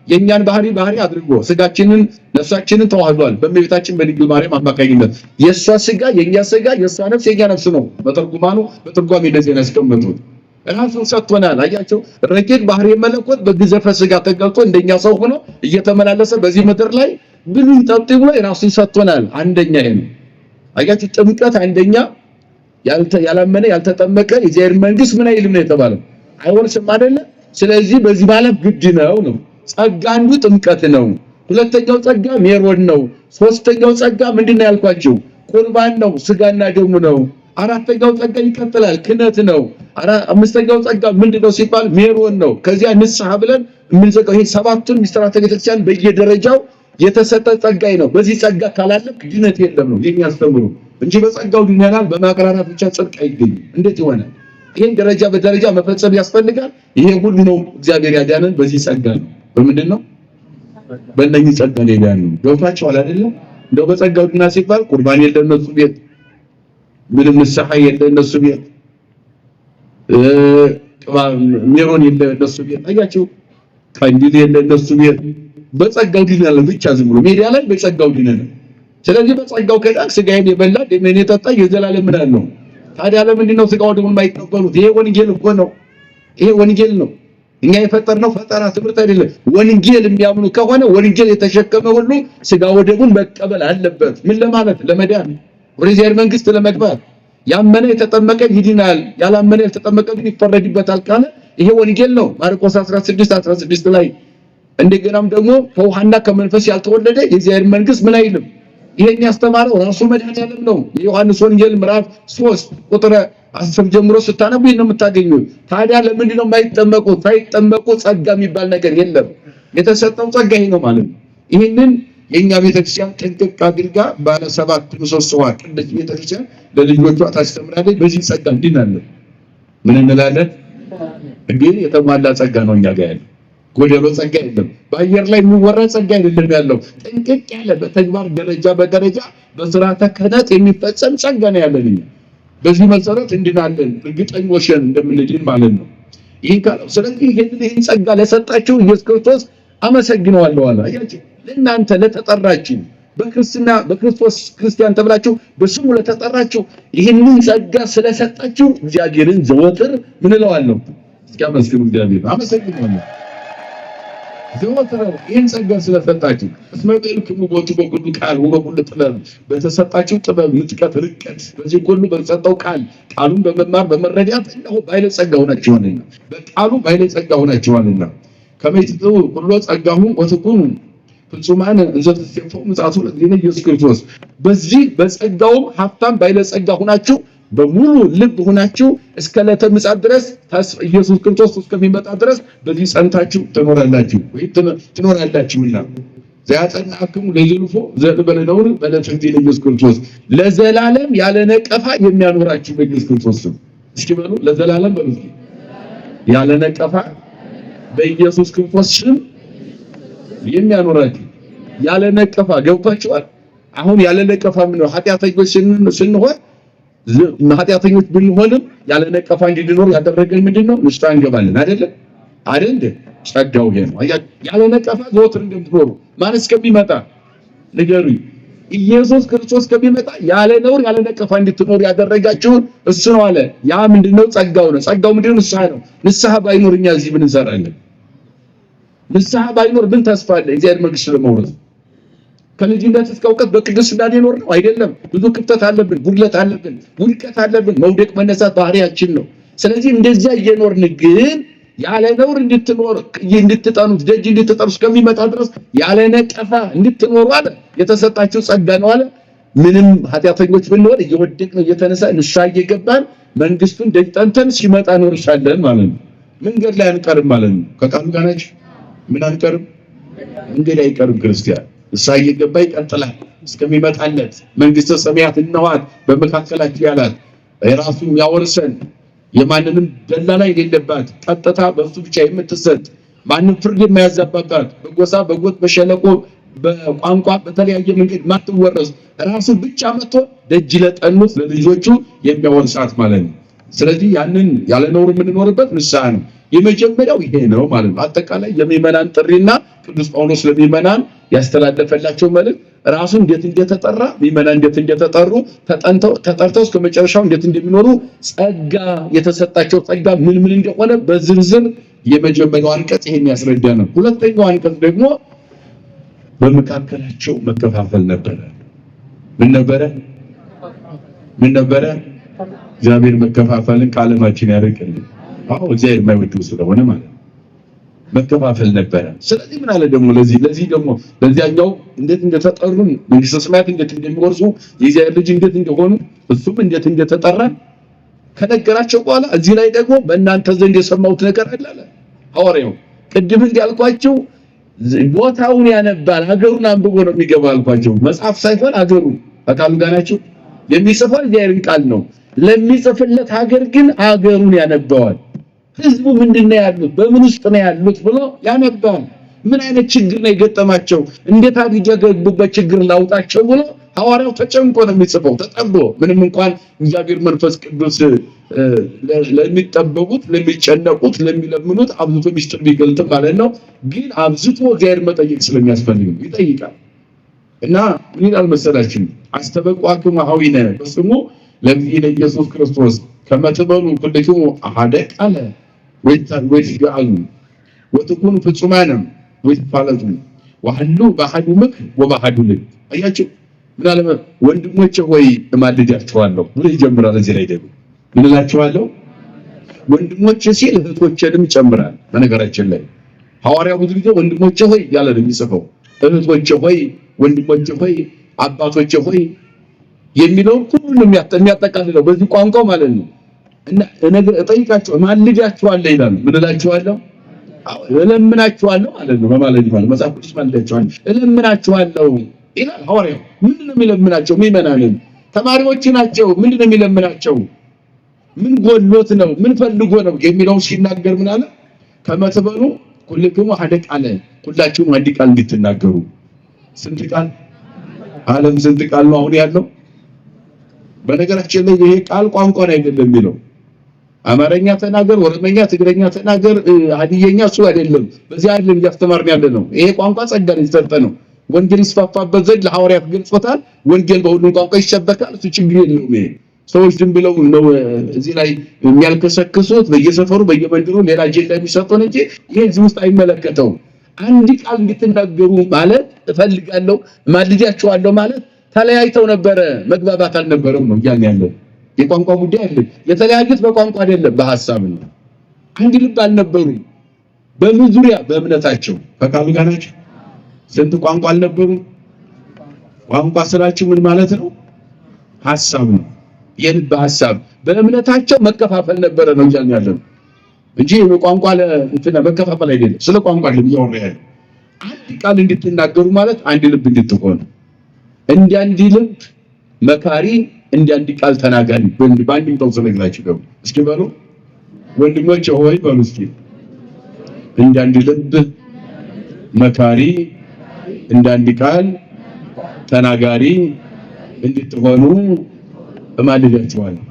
የኛን ባህሪ አድርጎ ስጋችንን ነፍሳችንን ተዋህዷል። በእመቤታችን በድንግል ማርያም አማካኝነት የሷ ስጋ የኛ ስጋ የሷ ነፍስ የኛ ነፍስ ነው። በትርጓሜ እንደዚህ ያስቀመጡት ራሱን ሰጥቶናል። አያቸው ረቂቅ ባህሪ መለኮት በግዘፈ ስጋ ተገልጦ እንደኛ ሰው ሆኖ እየተመላለሰ በዚህ ምድር ላይ ብሉይ ጠጥ ብሎ ራሱን ሰጥቶናል። አንደኛ ይሄ ነው። አያቸው ጥምቀት አንደኛ ያላመነ ያልተጠመቀ የእግዚአብሔር መንግስት ምን አይልም ነው የተባለው፣ አይወርስም አይደለ? ስለዚህ በዚህ ማለፍ ግድ ነው። ጸጋ አንዱ ጥምቀት ነው። ሁለተኛው ጸጋ ሜሮን ነው። ሶስተኛው ጸጋ ምንድነው ያልኳችሁ? ቁርባን ነው፣ ስጋና ደሙ ነው። አራተኛው ጸጋ ይቀጥላል፣ ክህነት ነው። አምስተኛው ጸጋ ምንድነው ሲባል ሜሮን ነው። ከዚያ ንስሐ ብለን የምንዘቀው ይሄ ሰባቱን ምስጢራተ ቤተክርስቲያን በየደረጃው የተሰጠ ጸጋይ ነው። በዚህ ጸጋ ካላለክ ድነት የለም ነው የሚያስተምሩ እንጂ በጸጋው ድነናል በማቅራራት ብቻ ጽድቅ አይገኝም። እንዴት ይሆናል? ይሄን ደረጃ በደረጃ መፈጸም ያስፈልጋል። ይሄ ሁሉ ነው እግዚአብሔር ያዳነን በዚህ ጸጋ ነው። በምንድን ነው? በእነኚህ ጸጋ ነው ያዳነን። ገብቷችኋል አይደለም? እንደው በጸጋው ድና ሲባል ቁርባን የለ እነሱ ቤት፣ ምንም ንስሐ የለ እነሱ ቤት፣ ሜሮን የለ እነሱ ቤት፣ አያችሁ ቀንዲል የለ እነሱ ቤት። በጸጋው ድነናል ብቻ ዝም ብሎ ሜዳ ላይ በጸጋው ድነናል። ስለዚህ በጸጋው ከዳን ስጋዬን የበላ ደሜን የጠጣ የዘላለም ምናን ነው ታዲያ ለምንድን ነው ስጋው ደግሞ የማይቀበሉት? ይሄ ወንጌል እኮ ነው። ይሄ ወንጌል ነው። እኛ የፈጠርነው ፈጠራ ትምህርት አይደለም። ወንጌል የሚያምኑ ከሆነ ወንጌል የተሸከመ ሁሉ ስጋው ደሙን መቀበል አለበት። ምን ለማለት? ለመዳን፣ ወደ እግዚአብሔር መንግስት ለመግባት። ያመነ የተጠመቀ ይድናል፣ ያላመነ የተጠመቀ ግን ይፈረድበታል ካለ ይሄ ወንጌል ነው። ማርቆስ 16 ላይ እንደገናም ደግሞ ከውሃና ከመንፈስ ያልተወለደ የእግዚአብሔር መንግስት ምን አይልም። ይሄን ያስተማረው ራሱ መድኃኒዓለም ነው። የዮሐንስ ወንጌል ምዕራፍ 3 ቁጥር 10 ጀምሮ ስታነቡ ይሄን ነው የምታገኙት። ታዲያ ለምንድን ነው የማይጠመቁት? ሳይጠመቁ ጸጋ የሚባል ነገር የለም። የተሰጠው ጸጋ ይሄ ነው ማለት ነው። ይሄንን የኛ ቤተክርስቲያን ጥንቅቅ አድርጋ ባለ 7 ምሰሶዋ ቅድስት ቤተክርስቲያን ለልጆቿ ታስተምራለች። በዚህ ጸጋ እንድናለን ምን እንላለን? እንግዲህ የተሟላ ጸጋ ነው እኛ ጋር ያለው። ጎደሎ ጸጋ የለም። በአየር ላይ የሚወራ ጸጋ አይደለም ያለው። ጥንቅቅ ያለ በተግባር ደረጃ በደረጃ በስርዓተ ክህነት የሚፈጸም ጸጋ ነው ያለን። በዚህ መሰረት እንድናለን እርግጠኞች እንደምንድን ማለት ነው። ይሄን ካለው ስለዚህ ይሄን ጸጋ ለሰጣችሁ ኢየሱስ ክርስቶስ አመሰግነዋለሁ አለ። አያችሁ ለእናንተ ለተጠራችሁ በክርስትና በክርስቶስ ክርስቲያን ተብላችሁ በስሙ ለተጠራችሁ ይሄንን ጸጋ ስለሰጣችሁ እግዚአብሔርን ዘወትር ምን እለዋለሁ? እስኪ አመስግኑ እግዚአብሔርን። አመሰግናለሁ ዘወትር ይሄን ጸጋ ስለሰጣችሁ። እስመ በልክሙ ቦቱ በኩሉ ቃል ወበኩሉ ጥበብ፣ በተሰጣችሁ ጥበብ ምጥቀት ርቀት በዚህ ሁሉ በተሰጠው ቃሉን በመማር በመረዳት እነሆ ባይለ ጸጋ ሆናችኋልና በቃሉ ባይለ ጸጋ ሆናችኋልና ከመይጥጡ ሁሉ ጸጋሁ ወትኩኑ ፍጹማን እንዘ ተሰፈው ምጽአቱ ለእግዚእነ ኢየሱስ ክርስቶስ። በዚህ በጸጋውም ሀብታም ባይለ ጸጋ ሆናችሁ በሙሉ ልብ ሆናችሁ እስከ ዕለተ ምጽአት ድረስ ኢየሱስ ክርስቶስ እስከሚመጣ ድረስ በዚህ ጸንታችሁ ትኖራላችሁ ወይ ትኖራላችሁና ዘያጸናክሙ ለይልፎ ዘእንበለ ነውር በዕለተ እግዚእነ ኢየሱስ ክርስቶስ፣ ለዘላለም ያለ ነቀፋ የሚያኖራችሁ በኢየሱስ ክርስቶስ ስም። እስኪ በሉ ለዘላለም በሉ ያለ ነቀፋ በኢየሱስ ክርስቶስ ስም የሚያኖራችሁ። ያለ ነቀፋ ገብቷችኋል? አሁን ያለ ነቀፋ ምን ነው? ኃጢአተኞች ስንሆን ኃጢአተኞች ብንሆንም ያለ ነቀፋ እንድንኖር ያደረገን ምንድነው? ንስሐ እንገባለን አይደል? ጸጋው ይሄ ነው። ያለ ነቀፋ ዘወትር እንድትኖሩ ማን እስከሚመጣ ንገሩኝ። ኢየሱስ ክርስቶስ እስከሚመጣ ያለ ነውር ያለ ነቀፋ እንድትኖሩ ያደረጋችሁን እሱ ነው አለ። ያ ምንድነው? ጸጋው ነው። ጸጋው ምንድነው? ንስሐ ነው። ንስሐ ባይኖር እኛ እዚህ ምን እንሰራለን? ንስሐ ባይኖር ምን ተስፋ አለ? እግዚአብሔር መንግስት ለመውረስ ከልጅነት እስከ እውቀት በቅድስና ሊኖር ነው አይደለም። ብዙ ክፍተት አለብን፣ ጉድለት አለብን፣ ውድቀት አለብን። መውደቅ መነሳት ባህሪያችን ነው። ስለዚህ እንደዚያ እየኖርን ግን ያለ ነውር እንድትጠኑት ደጅ እንድትጠሩ እስከሚመጣ ድረስ ያለ ነቀፋ እንድትኖሩ አለ። የተሰጣችሁ ጸጋ ነው አለ። ምንም ኃጢአተኞች ብንሆን እየወደቅን እየተነሳ ንስሐ እየገባን መንግስቱን ደጅ ጠንተን ሲመጣ እንወርሳለን ማለት ነው። መንገድ ላይ አንቀርም ማለት ነው። ከቃሉ ጋር ናችሁ። ምን አንቀርም? መንገድ አይቀርም ክርስቲያን ንስሐ እየገባ ይቀጥላል እስከሚመጣለት መንግስተ ሰማያት እነኋት በመካከላችሁ ያላት የራሱ ያወርሰን የማንንም ደላላ የሌለባት ቀጥታ በእሱ ብቻ የምትሰጥ ማንም ፍርድ የማያዛባባት በጎሳ በጎጥ በሸለቆ በቋንቋ በተለያየ መንገድ ማትወረስ ራሱ ብቻ መጥቶ ደጅ ለጠኑት ለልጆቹ የሚያወርሳት ማለት ነው። ስለዚህ ያንን ያለ ነውር የምንኖርበት ንስሐ ነው። የመጀመሪያው ይሄ ነው ማለት ነው። አጠቃላይ የሚመናን ጥሪና ቅዱስ ጳውሎስ ለሚመናን ያስተላለፈላቸው መልእክት ራሱ እንዴት እንደተጠራ ሚመናን እንዴት እንደተጠሩ ተጠርተው እስከ መጨረሻው እንዴት እንደሚኖሩ ጸጋ የተሰጣቸው ጸጋ ምን እንደሆነ በዝርዝር የመጀመሪያው አንቀጽ ይሄን ያስረዳ ነው። ሁለተኛው አንቀጽ ደግሞ በመካከላቸው መከፋፈል ነበረ። ምን ነበረ? እግዚአብሔር መከፋፈልን ከዓለማችን ያርቅልን። አዎ እግዚአብሔር የማይወደው ስለሆነ ማለት መከፋፈል ነበረ። ስለዚህ ምን አለ ደግሞ ለዚህ ደግሞ ለዚያኛው እንዴት እንደተጠሩ መንግስተ ሰማያት እንዴት እንደሚወርሱ የእግዚአብሔር ልጅ እንዴት እንደሆኑ እሱም እንዴት እንደተጠራ ከነገራቸው በኋላ እዚህ ላይ ደግሞ በእናንተ ዘንድ የሰማሁት ነገር አለ ሐዋርያው ቅድም እንዳልኳቸው ቦታውን ያነባል፣ ሀገሩን አንብቦ ነው የሚገባው አልኳቸው። መጽሐፍ ሳይሆን ሀገሩን በቃሉ ጋር ናቸው። የሚጽፈው እግዚአብሔር ቃል ነው። ለሚጽፍለት ሀገር ግን ሀገሩን ያነባዋል። ህዝቡ ምንድነው ያሉት፣ በምን ውስጥ ነው ያሉት ብሎ ያነባዋል። ምን አይነት ችግር ነው የገጠማቸው፣ እንዴት አድርጌ ገቡበት ችግር ላውጣቸው ብሎ ሐዋርያው ተጨንቆ ነው የሚጽፈው። ተጠቦ ምንም እንኳን እግዚአብሔር መንፈስ ቅዱስ ለሚጠበቁት ለሚጨነቁት ለሚለምኑት አብዝቶ ሚስጥር ቢገልጥ ማለት ነው። ግን አብዝቶ እግዚአብሔር መጠየቅ ስለሚያስፈልግ ይጠይቃል። እና ምን ይላል መሰላችሁ? አስተበቋክሙ ኀዊነ በስሙ ለዚህ ለኢየሱስ ክርስቶስ ከመትበሉ ኩልክሙ አሐደ ቃለ ወይትገአሉ ወትኩኑ ፍጹማንም ወይትፋለጡ ወሐሉ በአሐዱ ምክር ወበአሐዱ ልብ። አያችሁ ምን አለ ወንድሞቼ ሆይ እማልዳችኋለሁ ብሎ ይጀምራል። እዚህ ላይ ደግሞ ምን እላችኋለሁ ወንድሞቼ ሲል እህቶቼንም ይጨምራል። በነገራችን ላይ ሐዋርያው ብዙ ጊዜ ወንድሞቼ ሆይ ያለ ነው የሚጽፈው። እህቶቼ ሆይ፣ ወንድሞቼ ሆይ፣ አባቶቼ ሆይ የሚለው ሁሉንም የሚያጠቃልለው በዚህ ቋንቋው ማለት ነው። እና እጠይቃችሁ እማልዳችኋለሁ ይላል። ምን እላችኋለሁ እለምናችኋለሁ ማለት ነው። በማለት ይባል መጽሐፍ ቅዱስ ማልዳችኋለሁ እለምናችኋለሁ ይላል ሐዋርያው። ምንድነው የሚለምናቸው? ምዕመናንን ተማሪዎች ናቸው። ምንድነው የሚለምናቸው? ምን ጎሎት ነው? ምን ፈልጎ ነው የሚለው ሲናገር ምን አለ? ከመትበሉ ኩልክሙ አሐደ ቃለ ሁላችሁም አንድ ቃል እንድትናገሩ። ስንት ቃል? ዓለም ስንት ቃል ነው አሁን ያለው? በነገራችን ላይ ይሄ ቃል ቋንቋ ነው አይደለም የሚለው አማርኛ ተናገር፣ ኦሮምኛ፣ ትግረኛ ተናገር፣ ሀዲየኛ እሱ አይደለም። በዚህ አይደለም እያስተማርን ያለ ነው። ይሄ ቋንቋ ጸጋን የተሰጠ ነው። ወንጌል ይስፋፋበት ዘንድ ለሐዋርያት ገልጾታል። ወንጌል በሁሉም ቋንቋ ይሰበካል። እሱ ችግር የለውም። ይሄ ሰዎች ዝም ብለው ነው እዚህ ላይ የሚያልከሰክሱት በየሰፈሩ በየመንደሩ ሌላ አጀንዳ የሚሰጡን እንጂ ይሄ እዚህ ውስጥ አይመለከተውም። አንድ ቃል እንድትናገሩ ማለት እፈልጋለሁ ማልጃችኋለሁ ማለት ተለያይተው ነበረ፣ መግባባት አልነበረም ነው ያን ያለው። የቋንቋ ጉዳይ አይደለም። የተለያዩት በቋንቋ አይደለም በሐሳብ ነው። አንድ ልብ አልነበሩ። በምን ዙሪያ? በእምነታቸው ከቃሉ ጋር ናቸው። ስንት ቋንቋ አልነበሩ? ቋንቋ ስራቸው ምን ማለት ነው? ሐሳብ ነው። የልብ ሐሳብ። በእምነታቸው መከፋፈል ነበረ ነው ያን ያለው እንጂ በቋንቋ ለእንትና መከፋፈል አይደለም። ስለ ቋንቋ አይደለም ያወራ ያለው። አንድ ቃል እንድትናገሩ ማለት አንድ ልብ እንድትሆኑ፣ እንዲያንድ ልብ መካሪ፣ እንዲያንድ ቃል ተናጋሪ። በአንድም ተው ስለግላችሁ ገቡ። እስኪ በሉ ወንድሞቼ ሆይ በሉ እስኪ እንዲያንድ ልብ መካሪ፣ እንዲያንድ ቃል ተናጋሪ እንድትሆኑ እማልዳችኋለሁ።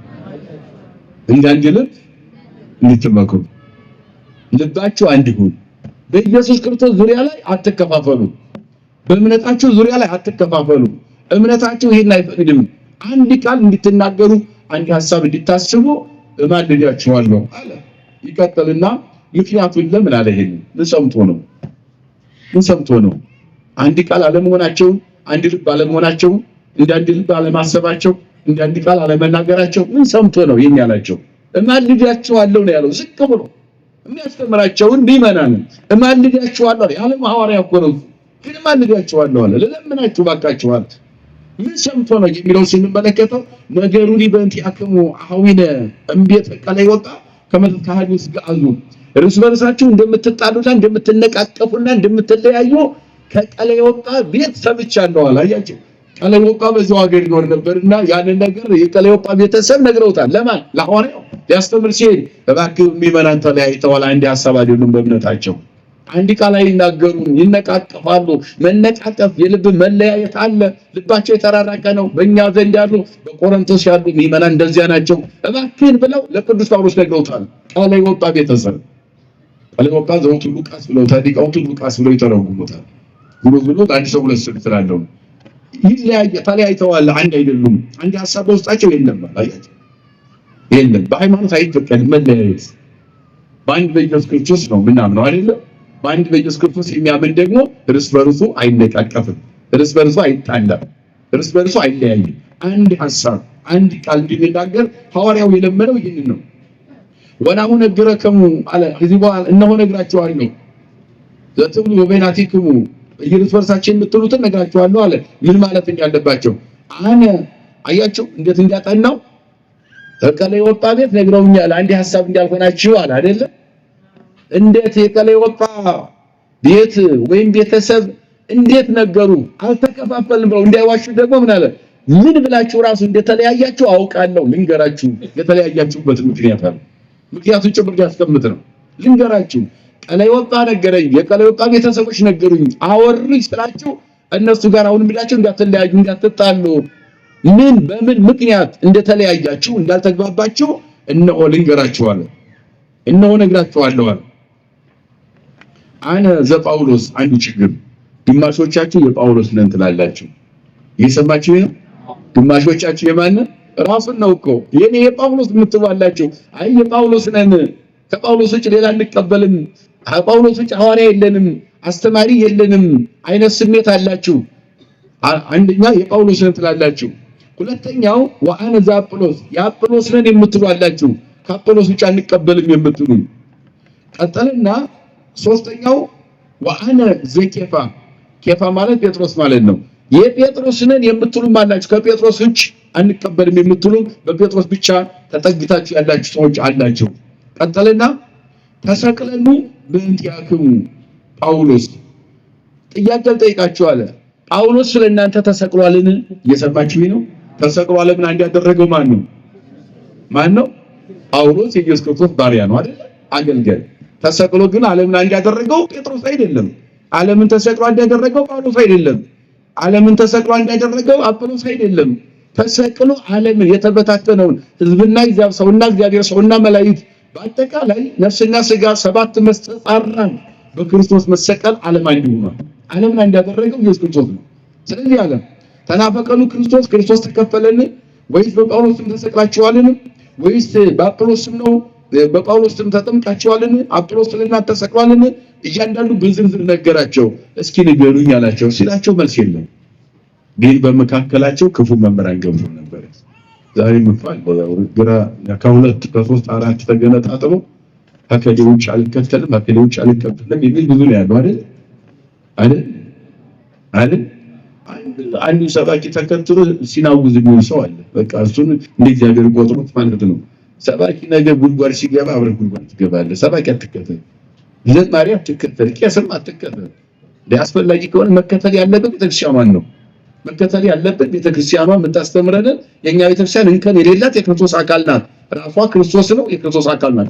እንዲያንድ ልብ እንድትመክሩ፣ ልባችሁ አንድ ይሁን። በኢየሱስ ክርስቶስ ዙሪያ ላይ አትከፋፈሉ። በእምነታችሁ ዙሪያ ላይ አትከፋፈሉ። እምነታችሁ ይሄን አይፈቅድም። አንድ ቃል እንድትናገሩ፣ አንድ ሐሳብ እንድታስቡ እማልዳችኋለሁ አለ። ይቀጥልና ምክንያቱም ለምን አለ? ይሄን ምን ሰምቶ ነው? አንድ ቃል አለመሆናቸው፣ አንድ ልብ አለመሆናቸው፣ እንዳንድ ልብ አለማሰባቸው፣ እንዳንድ ቃል አለመናገራቸው ምን ሰምቶ ነው ይሄን ያላቸው? እማልዳችኋለሁ ነው ያለው። ዝቅ ብሎ የሚያስተምራቸውን ቢመናን እማልዳችኋለሁ ያለ ሐዋርያ እኮ ነው። ግን እማልዳችኋለሁ አለ። ለለምናችሁ ባካችኋል። ምን ሰምቶ ነው የሚለው ስንመለከተው ነገሩን በእንቲአክሙ አሁን እምቤት ቀላይ ወጣ ከመልካሃዱስ ጋዙ እርስ በርሳችሁ እንደምትጣሉና እንደምትነቃቀፉና እንደምትለያዩ ከቀላይ ወጣ ቤት ሰምቻለሁ አለ። አያችሁ ቀላይ ወጣ በዚያው ሀገር ይኖር ነበርና ያንን ነገር የቀላይ ወጣ ቤተሰብ ነግረውታል። ለማን? ለሐዋርያው ሊያስተምር ሲሄድ እባክህ የሚመናን ተለያይተዋል፣ አንድ ሐሳብ አይደሉም በእምነታቸው አንድ ቃል አይናገሩም፣ ይነቃቀፋሉ። መነቃቀፍ የልብ መለያየት አለ። ልባቸው የተራራቀ ነው። በእኛ ዘንድ ያሉ በቆሮንቶስ ያሉ ምዕመናን እንደዚያ ናቸው። እባክህን ብለው ለቅዱስ ጳውሎስ ነግረውታል። ቀላይ ወጣ ቤተሰብ ቀላይ ወጣ ዘውቱ ሉቃስ ብለው ታዲቃውቱ ሉቃስ ብለው ይተረጉሙታል። ብሎ አንድ ሰው ሁለት ስም ስላለው ተለያይተዋል፣ አንድ አይደሉም። አንድ ሐሳብ በውስጣቸው የለም። አያችሁ የለም። በሃይማኖት አይፈቀድም መለያየት። በአንድ በኢየሱስ ክርስቶስ ነው ምናምነው አይደለም። በአንድ በኢየሱስ ክርስቶስ የሚያምን ደግሞ እርስ በርሱ አይነቃቀፍም፣ እርስ በርሱ አይጣላም፣ እርስ በርሱ አይለያይም። አንድ ሐሳብ አንድ ቃል እንዲናገር ሐዋርያው የለመነው ይህንን ነው። ወናሁ ነገረከሙ አለ። ከዚህ በኋላ እነሆ ነግራችኋለሁ ዘትብሉ ወበይናቲክሙ እርስ በርሳችን የምትሉትን ነግራችኋለሁ አለ። ምን ማለት እንዳለባቸው አያችሁ እንዴት እንዲያጠናው ከቀላይ ወጣ ቤት ነግረውኛል። አንድ ሐሳብ እንዳልሆናችሁ አለ አይደለም። እንዴት የቀላይ ወጣ ቤት ወይም ቤተሰብ እንዴት ነገሩ? አልተከፋፈልም ብለው እንዳይዋሹ ደግሞ ምን አለ? ምን ብላችሁ ራሱ እንደተለያያችሁ አውቃለሁ። ልንገራችሁ የተለያያችሁበት ምክንያት አለ። ምክንያቱ ጭብር ያስቀምጥ ነው። ልንገራችሁ ቀላይ ወጣ ነገረኝ፣ የቀላይ ወጣ ቤተሰቦች ነገሩኝ፣ አወሩኝ ስላችሁ እነሱ ጋር አሁን ብላችሁ እንዳትለያዩ እንዳትጣሉ ምን በምን ምክንያት እንደተለያያችሁ እንዳልተግባባችሁ እነሆ ልንገራችኋለሁ፣ እነሆ ነግራችኋለሁ አለ። አነ ዘጳውሎስ አንዱ ችግር ግማሾቻችሁ የጳውሎስ ነን ትላላችሁ። እየሰማችሁ ነው? ግማሾቻችሁ የማን ራሱን ነው እኮ የኔ የጳውሎስ የምትባላችሁ አይ የጳውሎስ ነን ከጳውሎስ ውጭ ሌላ እንቀበልም ጳውሎስ ውጭ ሐዋርያ የለንም አስተማሪ የለንም አይነት ስሜት አላችሁ። አንደኛ የጳውሎስ ነን ትላላችሁ። ሁለተኛው ወአነ ዘአጵሎስ የአጵሎስ ነን የምትሉ አላችሁ። ከአጵሎስ ውጭ አንቀበልም የምትሉ ቀጠልና ሶስተኛው ወአነ ዘኬፋ ኬፋ ማለት ጴጥሮስ ማለት ነው። የጴጥሮስ ነን የምትሉም አላችሁ። ከጴጥሮስ ውጭ አንቀበልም የምትሉ በጴጥሮስ ብቻ ተጠግታችሁ ያላችሁ ሰዎች አላችሁ። ቀጠልና ተሰቅለኑ በእንቲአክሙ ጳውሎስ ጥያቄ ጠይቃችሁ አለ። ጳውሎስ ስለእናንተ ተሰቅሏልን? እየሰማችሁኝ ነው? ተሰቅሎ ዓለምን አንድ ያደረገው ማን ነው? ጳውሎስ የኢየሱስ ክርስቶስ ባሪያ ነው አይደል? አገልጋይ። ተሰቅሎ ግን ዓለምን አንድ ያደረገው ጴጥሮስ አይደለም። ዓለምን ተሰቅሎ አንድ ያደረገው ጳውሎስ አይደለም። ዓለምን ተሰቅሎ አንድ ያደረገው አጵሎስ አይደለም። ተሰቅሎ ዓለምን የተበታተነውን ሕዝብና ሰውና እግዚአብሔር ሰውና መላእክት በአጠቃላይ ነፍስና ሥጋ ሰባት መስተጻራን በክርስቶስ መሰቀል ዓለም አንድ ሆኗል። ዓለምን አንድ ያደረገው ኢየሱስ ክርስቶስ ነው። ስለዚህ ዓለም ተናፈቀኑ ክርስቶስ ተከፈለን ወይስ በጳውሎስ ስም ተሰቅላችኋልን? ወይስ በአጵሎስ ስም ነው በጳውሎስ ስም ተጠምቃችኋልን? አጵሎስ ስለእናንተ ተሰቅሏልን? እያንዳንዱ በዝርዝር ነገራቸው። እስኪ ንገሩኝ አላቸው። ሲላቸው መልስ የለም። ግን በመካከላቸው ክፉ መምህራን ገብተው ነበር። ዛሬ ምፋል ግራ ከሁለት ከሶስት አራት ተገነጣጥሎ ከከሌ ውጭ አልከተልም ከከሌ ውጭ አልከተልም የሚል ብዙ ነው ያለው አይደል? አንዱ ሰባኪ ተከትሎ ሲናውዝ የሚል ሰው አለ። በቃ እሱን እንደ እግዚአብሔር ቆጥሮት ማለት ነው። ሰባኪ ነገር ጉድጓድ ሲገባ አብረህ ጉድጓድ ትገባለህ። ሰባኪ አትከተል፣ ዘማሪ አትከተል፣ ቄስም አትከተል። አስፈላጊ ከሆነ መከተል ያለበት ቤተክርስቲያኗን ነው። መከተል ያለበት ቤተክርስቲያኗ የምታስተምረን የኛ ቤተክርስቲያን እንከን የሌላት የክርስቶስ አካል ናት። ራሷ ክርስቶስ ነው፣ የክርስቶስ አካል ናት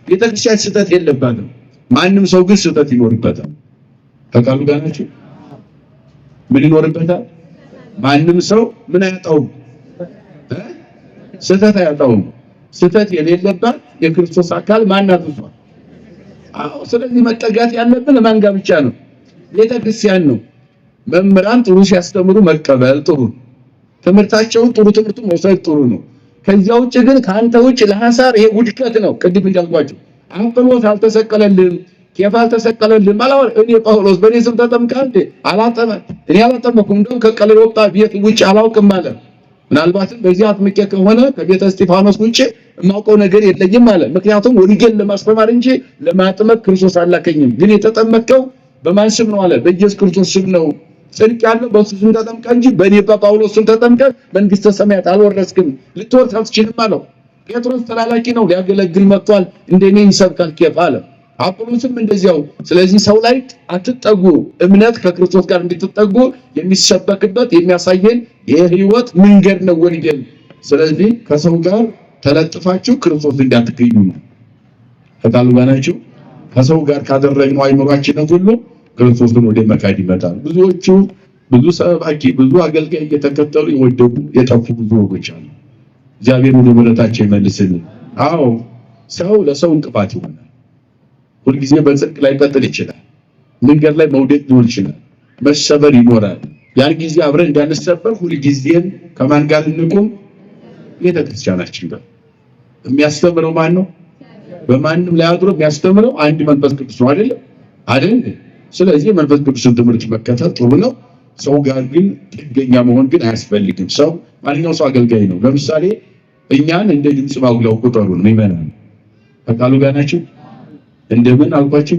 ቤተክርስቲያን ስህተት የለባትም። ማንም ሰው ግን ስህተት ይኖርበታል። ተቃሉ ጋር ናችሁ። ምን ይኖርበታል? ማንም ሰው ምን አያጣውም? ስህተት አያጣውም። ስህተት የሌለባት የክርስቶስ አካል ማናት እሷ? አዎ። ስለዚህ መጠጋት ያለብን ማን ጋር ብቻ ነው? ቤተክርስቲያን ነው። መምህራን ጥሩ ሲያስተምሩ መቀበል ጥሩ፣ ትምህርታቸውን ጥሩ ትምህርቱ መውሰድ ጥሩ ነው። ከዚያ ውጭ ግን ካንተ ውጭ ለሐሳር ይሄ ውድቀት ነው። ቅድም እንዳልኳችሁ አጵሎስ አልተሰቀለልም፣ ኬፋ አልተሰቀለልም ማለት እኔ ጳውሎስ በእኔ ስም ተጠምቃል እንዴ? እኔ አላጠመኩም፣ እንደውም ከቀለዮጳ ቤት ውጭ አላውቅም ማለት ምናልባትም በዚህ አጥምቄ ከሆነ ከቤተ እስጢፋኖስ ውጭ የማውቀው ነገር የለኝም ማለት። ምክንያቱም ወንጌል ለማስተማር እንጂ ለማጥመቅ ክርስቶስ አላከኝም። ግን የተጠመቀው በማን ስም ነው አለ? በኢየሱስ ክርስቶስ ስም ነው። ጽድቅ ያለው በሱ ስም ተጠምቀ እንጂ በእኔ በጳውሎስ ስም ተጠምቀ መንግስተ ሰማያት አልወረስክም፣ ልትወርስ አትችልም አለው። ጴጥሮስ ተላላኪ ነው፣ ሊያገለግል መጥቷል፣ እንደኔ ይሰብካል ኬፋ አለ። አጵሎስም እንደዚያው። ስለዚህ ሰው ላይ አትጠጉ። እምነት ከክርስቶስ ጋር እንድትጠጉ የሚሰበክበት የሚያሳየን የህይወት መንገድ ነው ወንጌል። ስለዚህ ከሰው ጋር ተለጥፋችሁ ክርስቶስ እንዳትገኙ ነው። ከቃሉ ጋር ናችሁ። ከሰው ጋር ካደረግነው አይምሯችን ሁሉ ክርስቶስን ወደ መካድ ይመጣል። ብዙዎቹ ብዙ ሰባኪ ብዙ አገልጋይ እየተከተሉ የወደቁ የጠፉ ብዙ ወገኖች አሉ። እግዚአብሔር ወደ ምሕረታቸው ይመልስልን። አዎ ሰው ለሰው እንቅፋት ይሆናል። ሁልጊዜ በጽድቅ ላይ ቀጥል ይችላል። መንገድ ላይ መውደቅ ሊሆን ይችላል። መሰበር ይኖራል። ያን ጊዜ አብረን እንዳንሰበር ሁልጊዜም ከማን ጋር እንቁም? ቤተክርስቲያናችን ጋር። የሚያስተምረው ማን ነው? በማንም ላይ አድሮ የሚያስተምረው አንድ መንፈስ ቅዱስ ነው አይደል? ስለዚህ መንፈስ ቅዱስን ትምህርት መከተል ጥሩ ነው። ሰው ጋር ግን ጥገኛ መሆን ግን አያስፈልግም። ሰው ማንኛው ሰው አገልጋይ ነው። ለምሳሌ እኛን እንደ ድምጽ ማጉላው ቁጠሩ ነው ይመናል። ከቃሉ ጋር ናችሁ። እንደምን አልኳችሁ?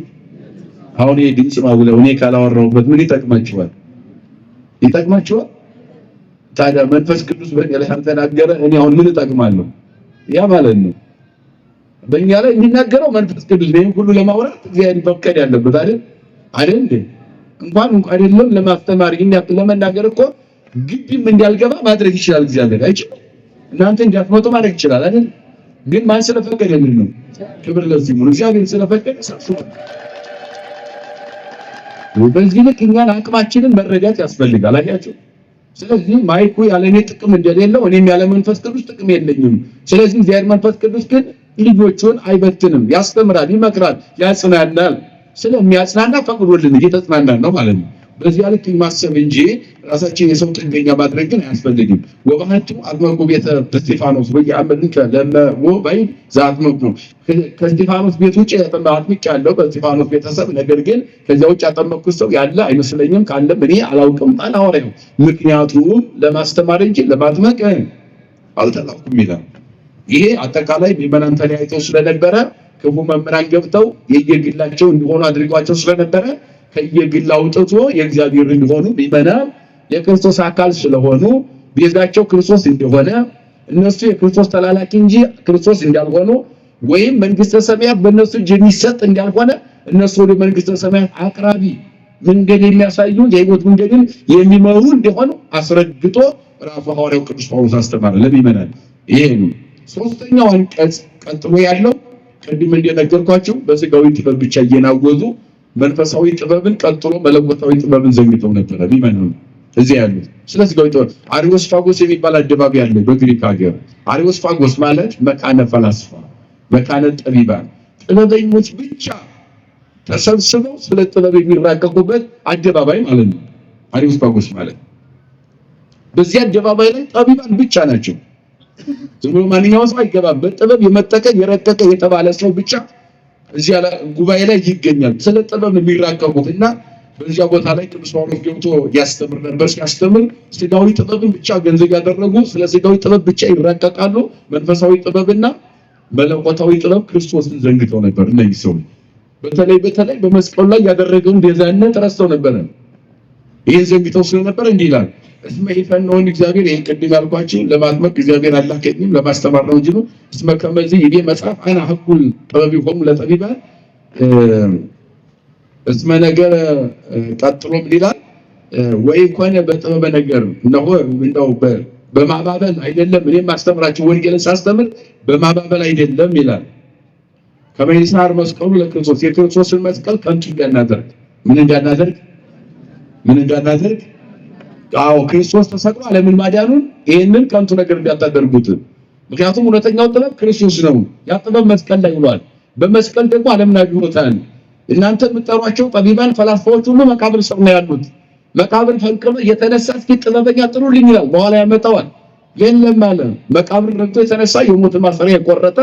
አሁን ይሄ ድምጽ ማጉላው እኔ ካላወራሁበት ምን ይጠቅማችኋል? ታዲያ መንፈስ ቅዱስ በእኔ ላይ ተናገረ፣ እኔ አሁን ምን እጠቅማለሁ? ያ ማለት ነው በእኛ ላይ የሚናገረው መንፈስ ቅዱስ ነው። ሁሉ ለማውራት እግዚአብሔር ፈቀድ ያለበት አይደል? እንኳን አይደለም ለማስተማር ለመናገር እኮ ግቢም እንዲያልገባ ማድረግ ይችላል እግዚአብሔር አይችልም? እናንተ እንዲያትመጡ ማድረግ ይችላል አይደል? ግን ማን ስለፈቀደልን ነው? ክብር ለዚህ ነው። እግዚአብሔር ስለፈቀደ ሰብስቦ በዚህ ልክ እኛን አቅማችንን መረዳት ያስፈልጋል። አያችሁ? ስለዚህ ማይኩ ያለኔ ጥቅም እንደሌለው እኔም ያለ መንፈስ ቅዱስ ጥቅም የለኝም። ስለዚህ እግዚአብሔር መንፈስ ቅዱስ ግን ልጆቹን አይበትንም፣ ያስተምራል፣ ይመክራል፣ ያጽናናል። ስለሚያጽናና ፈቅዶልን እየተጽናናን ነው ማለት ነው። በዚያ ልክ ማሰብ እንጂ ራሳችን የሰው ጥገኛ ማድረግ ግን አያስፈልግም። ወባህቱ አጥመቁ ቤተ እስጢፋኖስ ወያመልከ ለመወባይ ዛጥመቁ ከእስጢፋኖስ ቤት ውጭ አጥምቅ ያለው በእስጢፋኖስ ቤተሰብ ነገር ግን ከዚያ ውጭ ያጠመቁት ሰው ያለ አይመስለኝም ካለም እኔ አላውቅም አላወራም። ምክንያቱም ለማስተማር እንጂ ለማጥመቅ አልተላኩም ይላል። ይሄ አጠቃላይ ምዕመናን ተለያይተው ስለነበረ ክፉ መምህራን ገብተው የየግላቸው እንዲሆኑ አድርጓቸው ስለነበረ ከየግል አውጥቶ የእግዚአብሔር እንዲሆኑ ምዕመናን የክርስቶስ አካል ስለሆኑ ቤዛቸው ክርስቶስ እንደሆነ እነሱ የክርስቶስ ተላላኪ እንጂ ክርስቶስ እንዳልሆኑ ወይም መንግስተ ሰማያት በእነሱ እጅ የሚሰጥ እንዳልሆነ እነሱ ወደ መንግስተ ሰማያት አቅራቢ መንገድ የሚያሳዩ የሕይወት መንገድን የሚመሩ እንደሆኑ አስረግጦ ራሱ ሐዋርያው ቅዱስ ጳውሎስ አስተማረ ለምዕመናን። ይሄ ነው። ሶስተኛው አንቀጽ ቀጥሎ ያለው ቅድም እንደነገርኳችሁ በስጋዊ ጥበብ ብቻ እየናወዙ መንፈሳዊ ጥበብን ቀጥሎ መለኮታዊ ጥበብን ዘንግተው ነበር ምዕመናን እዚህ ያሉት። ስለ ስጋዊ ጥበብ አሪዮስፋጎስ የሚባል አደባባይ አለ በግሪክ ሀገር። አሪዮስፋጎስ ማለት መካነ ፈላስፋ፣ መካነ ጠቢባን፣ ጥበበኞች ብቻ ተሰብስበው ስለ ጥበብ የሚራቀቁበት አደባባይ ማለት ነው አሪዮስፋጎስ ማለት። በዚህ አደባባይ ላይ ጠቢባን ብቻ ናቸው። ዝም ብሎ ማንኛውም ሰው አይገባም። በጥበብ የመጠቀ የረቀቀ የተባለ ሰው ብቻ እዚያ ጉባኤ ላይ ይገኛል። ስለ ጥበብ የሚራቀቁትና በዚያ ቦታ ላይ ቅዱስ ጳውሎስ ገብቶ ያስተምር ነበር። ሲያስተምር ስጋዊ ጥበብን ብቻ ገንዘብ ያደረጉ ስለ ስጋዊ ጥበብ ብቻ ይራቀቃሉ። መንፈሳዊ ጥበብና መለኮታዊ ጥበብ ክርስቶስን ዘንግተው ነበር። እነዚህ ሰዎች በተለይ በመስቀሉ ላይ ያደረገውን ቤዛነት ረስተው ነበር። ይሄን ዘንግተው ስለነበር እንዲህ ይላል እስመ ይፈነውን እግዚአብሔር ይሄን ቅድም ያልኳችሁ ለማጥመቅ እግዚአብሔር አላከኝም ለማስተማር ነው እንጂ ነው። እስመ ከመዚህ ይሄ መጽሐፍ አና ህኩል ጥበቢሆሙ ለጠቢባን እስመ ነገር ቀጥሎ ምን ይላል? ወይ ኮነ በጥበበ ነገር ነው እንደው በማባበል አይደለም። እኔም ማስተምራችሁ ወንጌልን ሳስተምር በማባበል አይደለም ይላል። ከመይሳር መስቀሉ ለክርስቶስ የክርስቶስን መስቀል ከንቱ እንዳናደርግ ምን እንዳናደርግ አዎ ክርስቶስ ተሰቅሎ ዓለምን ማዳኑን ይሄንን ከንቱ ነገር እንዳታደርጉት። ምክንያቱም እውነተኛው ጥበብ ክርስቶስ ነው። ያ ጥበብ መስቀል ላይ ውሏል። በመስቀል ደግሞ ዓለምን አድኖታል። እናንተ የምትጠሯቸው ጠቢባን ፈላስፋዎች ሁሉ መቃብር ስር ነው ያሉት። መቃብር ፈንቅሎ የተነሳ እስኪ ጥበበኛ ጥሩልኝ ይላል። በኋላ ያመጣዋል። የለም አለ መቃብር ረግጦ የተነሳ የሞት ማሰሪያ የቆረጠ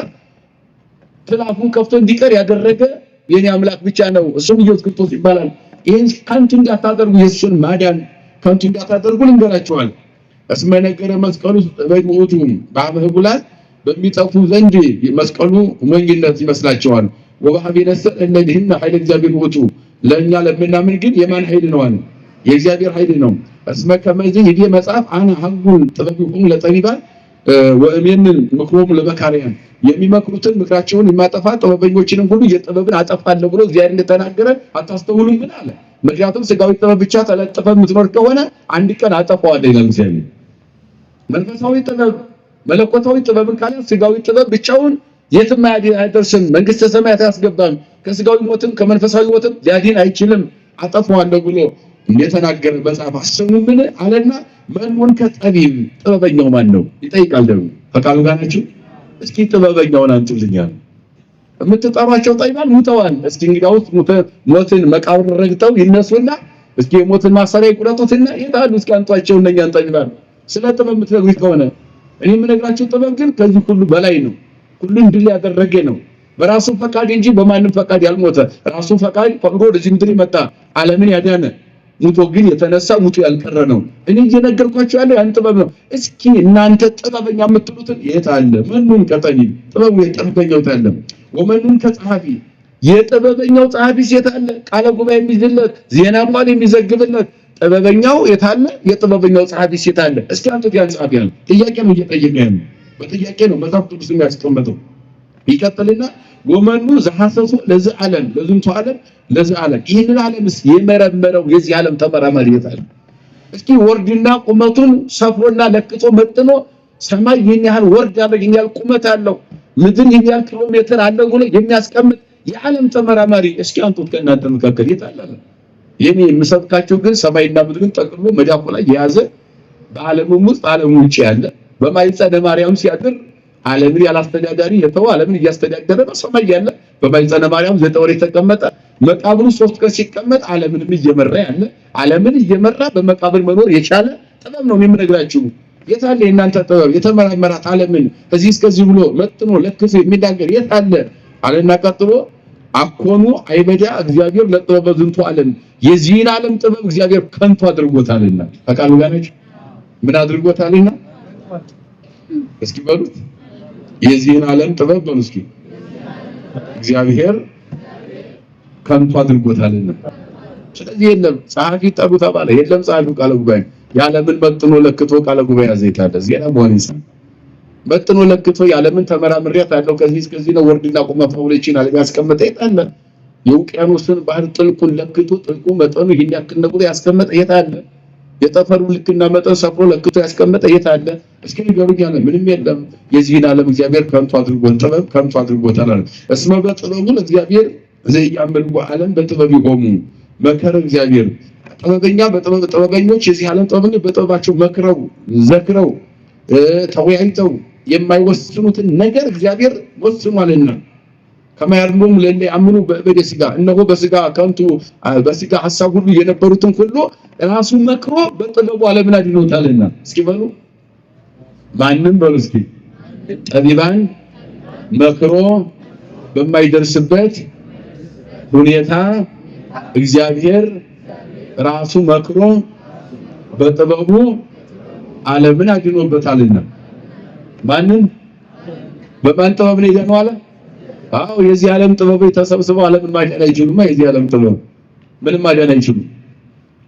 ትላፉን ከፍቶ እንዲቀር ያደረገ የኔ አምላክ ብቻ ነው። እሱም ኢየሱስ ክርስቶስ ይባላል። ይሄን ከንቱ እንዳታደርጉ የሱን ማዳን ከንቱ እንዳታደርጉ ልንገራችኋል። እስመ ነገረ መስቀሉ በይሁቱ በአመህጉላን በሚጠፉ ዘንድ መስቀሉ ሞኝነት ይመስላቸዋል። ወባህብ የነሰ እነዚህና ኃይለ እግዚአብሔር ውጡ ለእኛ ለምናምን ግን የማን ኃይል ነው? የእግዚአብሔር ኃይል ነው። እስመ ከመዚህ ይሄ መጽሐፍ አነ ሐጉል ጥበቢሆሙ ለጠቢባን ወእሜንን ምክሮሙ ለመካሪያን የሚመክሩትን ምክራቸውን የማጠፋ ጥበበኞችንም ሁሉ የጥበብን አጠፋለሁ ብሎ እግዚአብሔር እንደተናገረ አታስተውሉም ምን አለ? ምክንያቱም ስጋዊ ጥበብ ብቻ ተለጥፈ የምትኖር ከሆነ አንድ ቀን አጠፋዋለሁ ይላል እግዚአብሔር። መንፈሳዊ ጥበብ መለኮታዊ ጥበብን ካለ ስጋዊ ጥበብ ብቻውን የትም አይደርስም፣ መንግስተ ሰማያት አያስገባም። ከስጋዊ ሞትም ከመንፈሳዊ ሞትም ሊያድን አይችልም። አጠፋዋለሁ ብሎ እንደተናገረ መጽሐፍ አስቡ ምን አለና መኑን ከጠቢብ ጥበበኛው ማን ነው ይጠይቃል። ደግሞ ፈቃዱ ጋር ናችሁ። እስኪ ጥበበኛውን አንጡልኛል። የምትጠሯቸው ጠቢባን ሙተዋል። እስኪ እንግዲያውስ ሞትን መቃብር ረግጠው ይነሱና እስኪ የሞትን ማሰሪያ ይቁረጡትና ይታሉ። እስኪ አንጧቸው እነኛን ጠቢባን። ስለ ጥበብ የምትነግሩት ከሆነ እኔ የምነግራችሁ ጥበብ ግን ከዚህ ሁሉ በላይ ነው። ሁሉን ድል ያደረገ ነው። በራሱ ፈቃድ እንጂ በማንም ፈቃድ ያልሞተ ራሱ ፈቃድ ፈቅዶ ወደዚህ ምድር መጣ ዓለምን ያዳነ ሙቶ ግን የተነሳ ሙቶ ያልቀረ ነው። እኔ እየነገርኳችሁ ያለው ያን ጥበብ ነው። እስኪ እናንተ ጥበበኛ የምትሉትን የት አለ? መኑን ቀጠኒ ጥበቡ የጥበበኛው የት አለ? ወመኑን ከጸሐፊ የጥበበኛው ጸሐፊ የት አለ? ቃለ ጉባኤ የሚይዝለት ዜና ቃል የሚዘግብለት ጥበበኛው የት አለ? የጥበበኛው ጸሐፊ የት አለ? እስኪ አንተ ያን ጸሐፊ ያለ ጥያቄ ነው እየጠየቀ ያለው በጥያቄ ነው መጽሐፍ ቅዱስ የሚያስቀምጠው። ይቀጥልና ወመኑ ዘሐሰሱ ለዚህ ዓለም ለዝንቱ ዓለም ለዚህ ዓለም ይህንን ዓለምስ የመረመረው የዚህ ዓለም ተመራማሪ የት አለ? እስኪ ወርድና ቁመቱን ሰፍሮና ለክቶ መጥኖ ሰማይ ይህን ያህል ወርድ ያለው ይህን ያህል ቁመት ያለው ምድር ይህን ያህል ኪሎ ሜትር አለው ብሎ የሚያስቀምጥ የዓለም ተመራማሪ እስኪ አንቱት ከእናንተ መካከል የት አለ? የኔ የምሰብካችሁ ግን ሰማይና ምድርን ጠቅልሎ መዳፉ ላይ የያዘ በዓለሙም ውስጥ ዓለሙ ውጭ ያለ በማኅፀነ ማርያም ሲያድር ዓለምን ያላስተዳዳሪ የተው ዓለምን እያስተዳደረ በሰማይ ያለ በማኅፀነ ማርያም 9 ወር የተቀመጠ መቃብሩ 3 ቀን ሲቀመጥ ዓለምንም እየመራ ያለ ዓለምን እየመራ በመቃብር መኖር የቻለ ጥበብ ነው የምነግራችሁ። የታለ የእናንተ ጥበብ? የተመራመራት ዓለምን ከዚህ እስከዚህ ብሎ መጥኖ ለክቶ የሚናገር የታለ አለና ቀጥሎ አኮኑ አይበዳ እግዚአብሔር ለጥበበ ዝንቱ ዓለም የዚህን ዓለም ጥበብ እግዚአብሔር ከንቱ አድርጎታልና ተቃሉ ጋር ነች። ምን አድርጎታልና እስኪ በሉት የዚህን ዓለም ጥበብ በሉ እስኪ እግዚአብሔር ከንቱ አድርጎታልና። ስለዚህ የለም ጸሐፊ ጠሩ ተባለ፣ የለም ጸሐፊው ቃለ ጉባኤ ያለምን መጥኖ ለክቶ ቃለ ጉባኤ ያዘይታለ ዜና ሞኒሳ መጥኖ ለክቶ ያለምን ተመራምሪያት ያለው ከዚህ እስከዚህ ነው ወርድና ቁመት ተውለችን አለ ያስቀመጠ የታለ? የውቅያኖስን ባህር ጥልቁን ለክቶ ጥልቁ መጠኑ ይሄን ያክል ነው ያስቀመጠ የታለ? የጠፈሩ ልክና መጠን ሰፍሮ ለክቶ ያስቀመጠ የታለ? እስኪ ንገሩኝ ያለ ምንም የለም። የዚህን ዓለም እግዚአብሔር ከንቱ አድርጎት ጥበብ ከንቱ አድርጎታል አለ። እስመ በጥበቡ እግዚአብሔር ዘያምልኩ ዓለም በጥበብ ይቆሙ መከረ እግዚአብሔር ጥበበኛ ጥበበኞች የዚህ ዓለም ጥበበኞች በጥበባቸው መክረው ዘክረው ተወያይተው የማይወስኑትን ነገር እግዚአብሔር ወስኗልና ከማያርሙም ለለ አምኑ በእበደ ሥጋ እነሆ በሥጋ ከንቱ በሥጋ ሐሳብ ሁሉ የነበሩትን ሁሉ ራሱ መክሮ በጥበቡ ዓለምን አድኖታልና። እስኪ በሉ ማንም በሉ እስኪ ጠቢባን መክሮ በማይደርስበት ሁኔታ እግዚአብሔር ራሱ መክሮ በጥበቡ ዓለምን አድኖበታልና። ማንም በማን ጥበብ ነው የዳነው አለ? አዎ የዚህ ዓለም ጥበቦች ተሰብስበው ዓለምን ማዳን አይችሉም። የዚህ ዓለም ጥበብ ምንም ማዳን አይችሉም።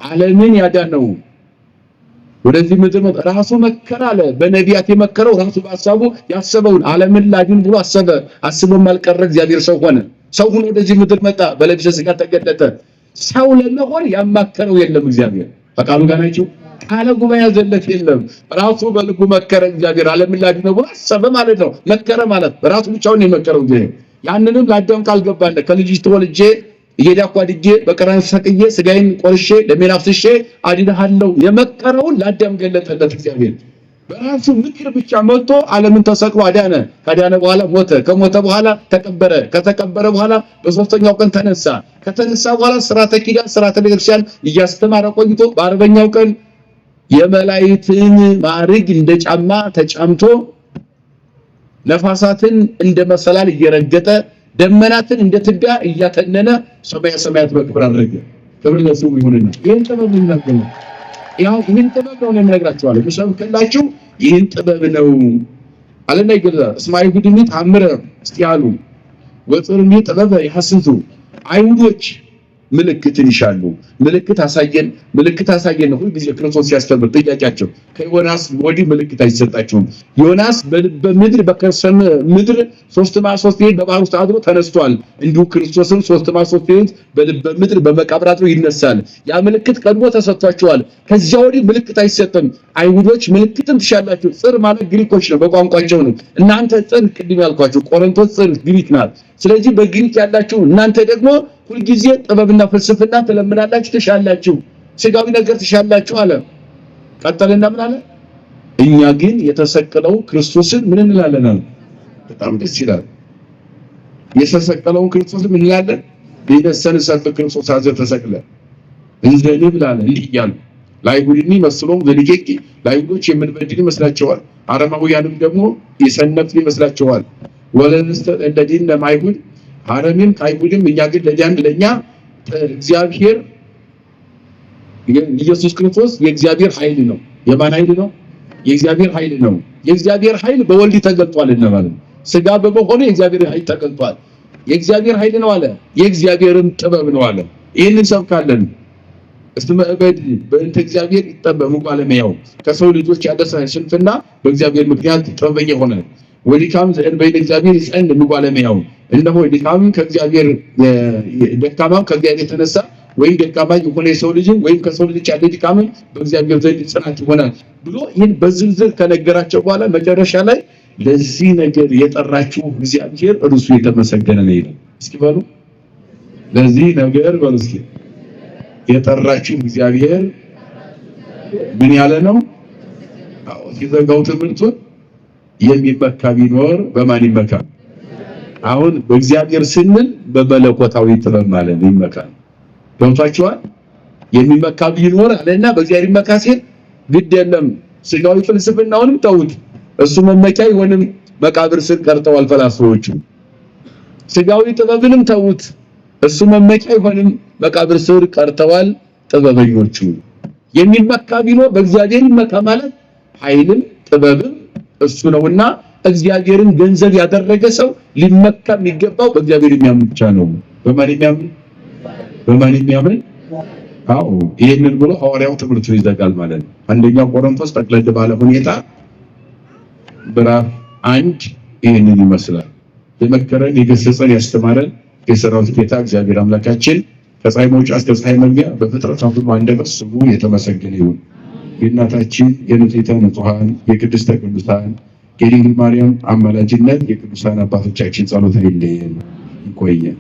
ዓለምን ያዳነው ወደዚህ ምድር ራሱ መከረ አለ። በነቢያት የመከረው ራሱ በሐሳቡ ያሰበውን ዓለምን ላድን ብሎ አሰበ። አስቦም አልቀረ እግዚአብሔር ሰው ሆነ። ሰው ሆኖ ወደዚህ ምድር መጣ፣ በለብሰ ሥጋ ተገለጠ። ሰው ለመሆን ያማከረው የለም እግዚአብሔር። በቃሉ ጋር ናቸው። ቃለ ጉባኤ ያዘለት የለም። ራሱ በልቡ መከረ እግዚአብሔር ዓለምን ላድን ብሎ አሰበ ማለት ነው። መከረ ማለት ራሱ ብቻውን የመከረው እግዚአብሔር። ያንንም ለአዳም ቃል ገባለት ከልጅሽ ተወልጄ እየዳኳ ድጄ በቀራንዮ ሰቅዬ ሥጋዬን ቆርሼ ደሜን አፍስሼ አድንሃለሁ የመከረውን ለአዳም ገለጠለት እግዚአብሔር። በራሱ ምክር ብቻ መጥቶ ዓለምን ተሰቅሎ አዳነ። ካዳነ በኋላ ሞተ። ከሞተ በኋላ ተቀበረ። ከተቀበረ በኋላ በሶስተኛው ቀን ተነሳ። ከተነሳ በኋላ ሥርዓተ ኪዳን ሥርዓተ ቤተክርስቲያን እያስተማረ ቆይቶ በ40ኛው ቀን የመላእክትን ማዕረግ እንደ ጫማ ተጫምቶ ነፋሳትን እንደ መሰላል እየረገጠ ደመናትን እንደ ትቢያ እያተነነ ሰማየ ሰማያት በክብር አደረገ። ክብር ለስሙ ይሁንና ይህን ጥበብ ነው ያው ይህን ጥበብ ነው የምነግራችኋለሁ። ምሰብክላችሁ ይህን ጥበብ ነው አለና ይገለጻል። እስማኤል ጉድኒ ታምረ እስቲያሉ ወጥርኒ ጥበብ ይሐስሱ አይሁዶች ምልክትን ይሻሉ። ምልክት አሳየን ሁሉ ጊዜ ክርስቶስ ሲያስተምር ጥያቄያቸው ከዮናስ ወዲህ ምልክት አይሰጣቸውም። ዮናስ በምድር በከርሰም ምድር 3 ሌሊት በባህር ውስጥ አድሮ ተነስቷል። እንዲሁ ክርስቶስም 3 ሌሊት በልበ ምድር በመቃብር አድሮ ይነሳል። ያ ምልክት ቀድሞ ተሰጥቷቸዋል። ከዚያ ወዲህ ምልክት አይሰጥም። አይሁዶች ምልክትን ትሻላችሁ። ጽር ማለት ግሪኮች ነው፣ በቋንቋቸው ነው። እናንተ ጽር ቅድም ያልኳችሁ ቆሮንቶስ ጽር ግሪክ ናት። ስለዚህ በግሪክ ያላችሁ እናንተ ደግሞ ሁልጊዜ ጥበብና ፍልስፍና ትለምናላችሁ፣ ትሻላችሁ፣ ሥጋዊ ነገር ትሻላችሁ አለ። ቀጠልና ምን አለ? እኛ ግን የተሰቀለው ክርስቶስን ምን እንላለን? በጣም ደስ ይላል። የተሰቀለውን ክርስቶስን ምን እንላለን? በደሰን ሰፍ ክርስቶስ አዘ ተሰቅለ እንዘንብ ላለ እንዲህ እያሉ ለአይሁድኒ መስሎም ዘሊቄቂ ለአይሁዶች የምንበድል ይመስላቸዋል፣ አረማውያንም ደግሞ የሰነፍን ይመስላቸዋል። ወለንስተ እንደዲን ለማይሁድ አረሚም ከአይሁድም እኛ ግን ለኛ እግዚአብሔር ኢየሱስ ክርስቶስ የእግዚአብሔር ኃይል ነው። የማን ኃይል ነው? የእግዚአብሔር ኃይል ነው። የእግዚአብሔር ኃይል በወልድ ተገልጧል ማለት ሥጋ በመሆኑ የእግዚአብሔር ኃይል ተገልጧል። የእግዚአብሔር ኃይል ነው አለ። የእግዚአብሔርም ጥበብ ነው አለ። ይህንን ሰብካለን። እስመ እበድ በእንተ እግዚአብሔር ይጠበብ ሙቃለመያው ከሰው ልጆች ያለ ስንፍና በእግዚአብሔር ምክንያት ጥበበኛ ሆነ። ወዲካም ዘእንበይነ እግዚአብሔር ይጸን ሙቃለመያው እነሆ ድካም ከእግዚአብሔር ደካማም ከእግዚአብሔር የተነሳ ወይም ደካማ የሆነ የሰው ልጅ ወይም ከሰው ልጅ ያለ ድካም በእግዚአብሔር ዘንድ ጽናት ይሆናል ብሎ ይህን በዝርዝር ከነገራቸው በኋላ መጨረሻ ላይ ለዚህ ነገር የጠራችሁ እግዚአብሔር እርሱ የተመሰገነ ነው ይላል። እስኪ በሉ ለዚህ ነገር በሉ እስኪ የጠራችሁ የሚመካ ቢኖር በማን ይመካ? አሁን በእግዚአብሔር ስንል በመለኮታዊ ጥበብ ማለት ይመካ። ገብቷችኋል? የሚመካ ቢኖር አለና በእግዚአብሔር ይመካ ሲል ግድ የለም ስጋዊ ፍልስፍናውንም ተውት። እሱ መመኪያ ይሆንም መቃብር ስር ቀርተዋል ፈላስፎቹ። ስጋዊ ጥበብንም ተውት። እሱ መመኪያ ይሆንም መቃብር ስር ቀርተዋል ጥበበኞቹ። የሚመካ ቢኖር በእግዚአብሔር ይመካ ማለት ኃይልም ጥበብም እሱ ነውና እግዚአብሔርን ገንዘብ ያደረገ ሰው ሊመካ የሚገባው በእግዚአብሔር የሚያምን ብቻ ነው። በማን የሚያምን? አዎ ይሄንን ብሎ ሐዋርያው ትምህርቱን ይዘጋል ማለት ነው። አንደኛ ቆሮንቶስ ጠቅለል ባለ ሁኔታ ምዕራፍ 1 ይሄንን ይመስላል። የመከረን የገሰጸን ያስተማረን የሰራዊት ጌታ እግዚአብሔር አምላካችን ከፀሐይ መውጫ እስከ ፀሐይ መግቢያ በፍጥረታት ሁሉ አንደበት ስሙ የተመሰገነ ይሁን። የእናታችን የንጽሕተ ንጹሐን የቅድስተ ቅዱሳን የድንግል ማርያም አማላጅነት የቅዱሳን አባቶቻችን ጸሎት አይለየን። ይቆየን።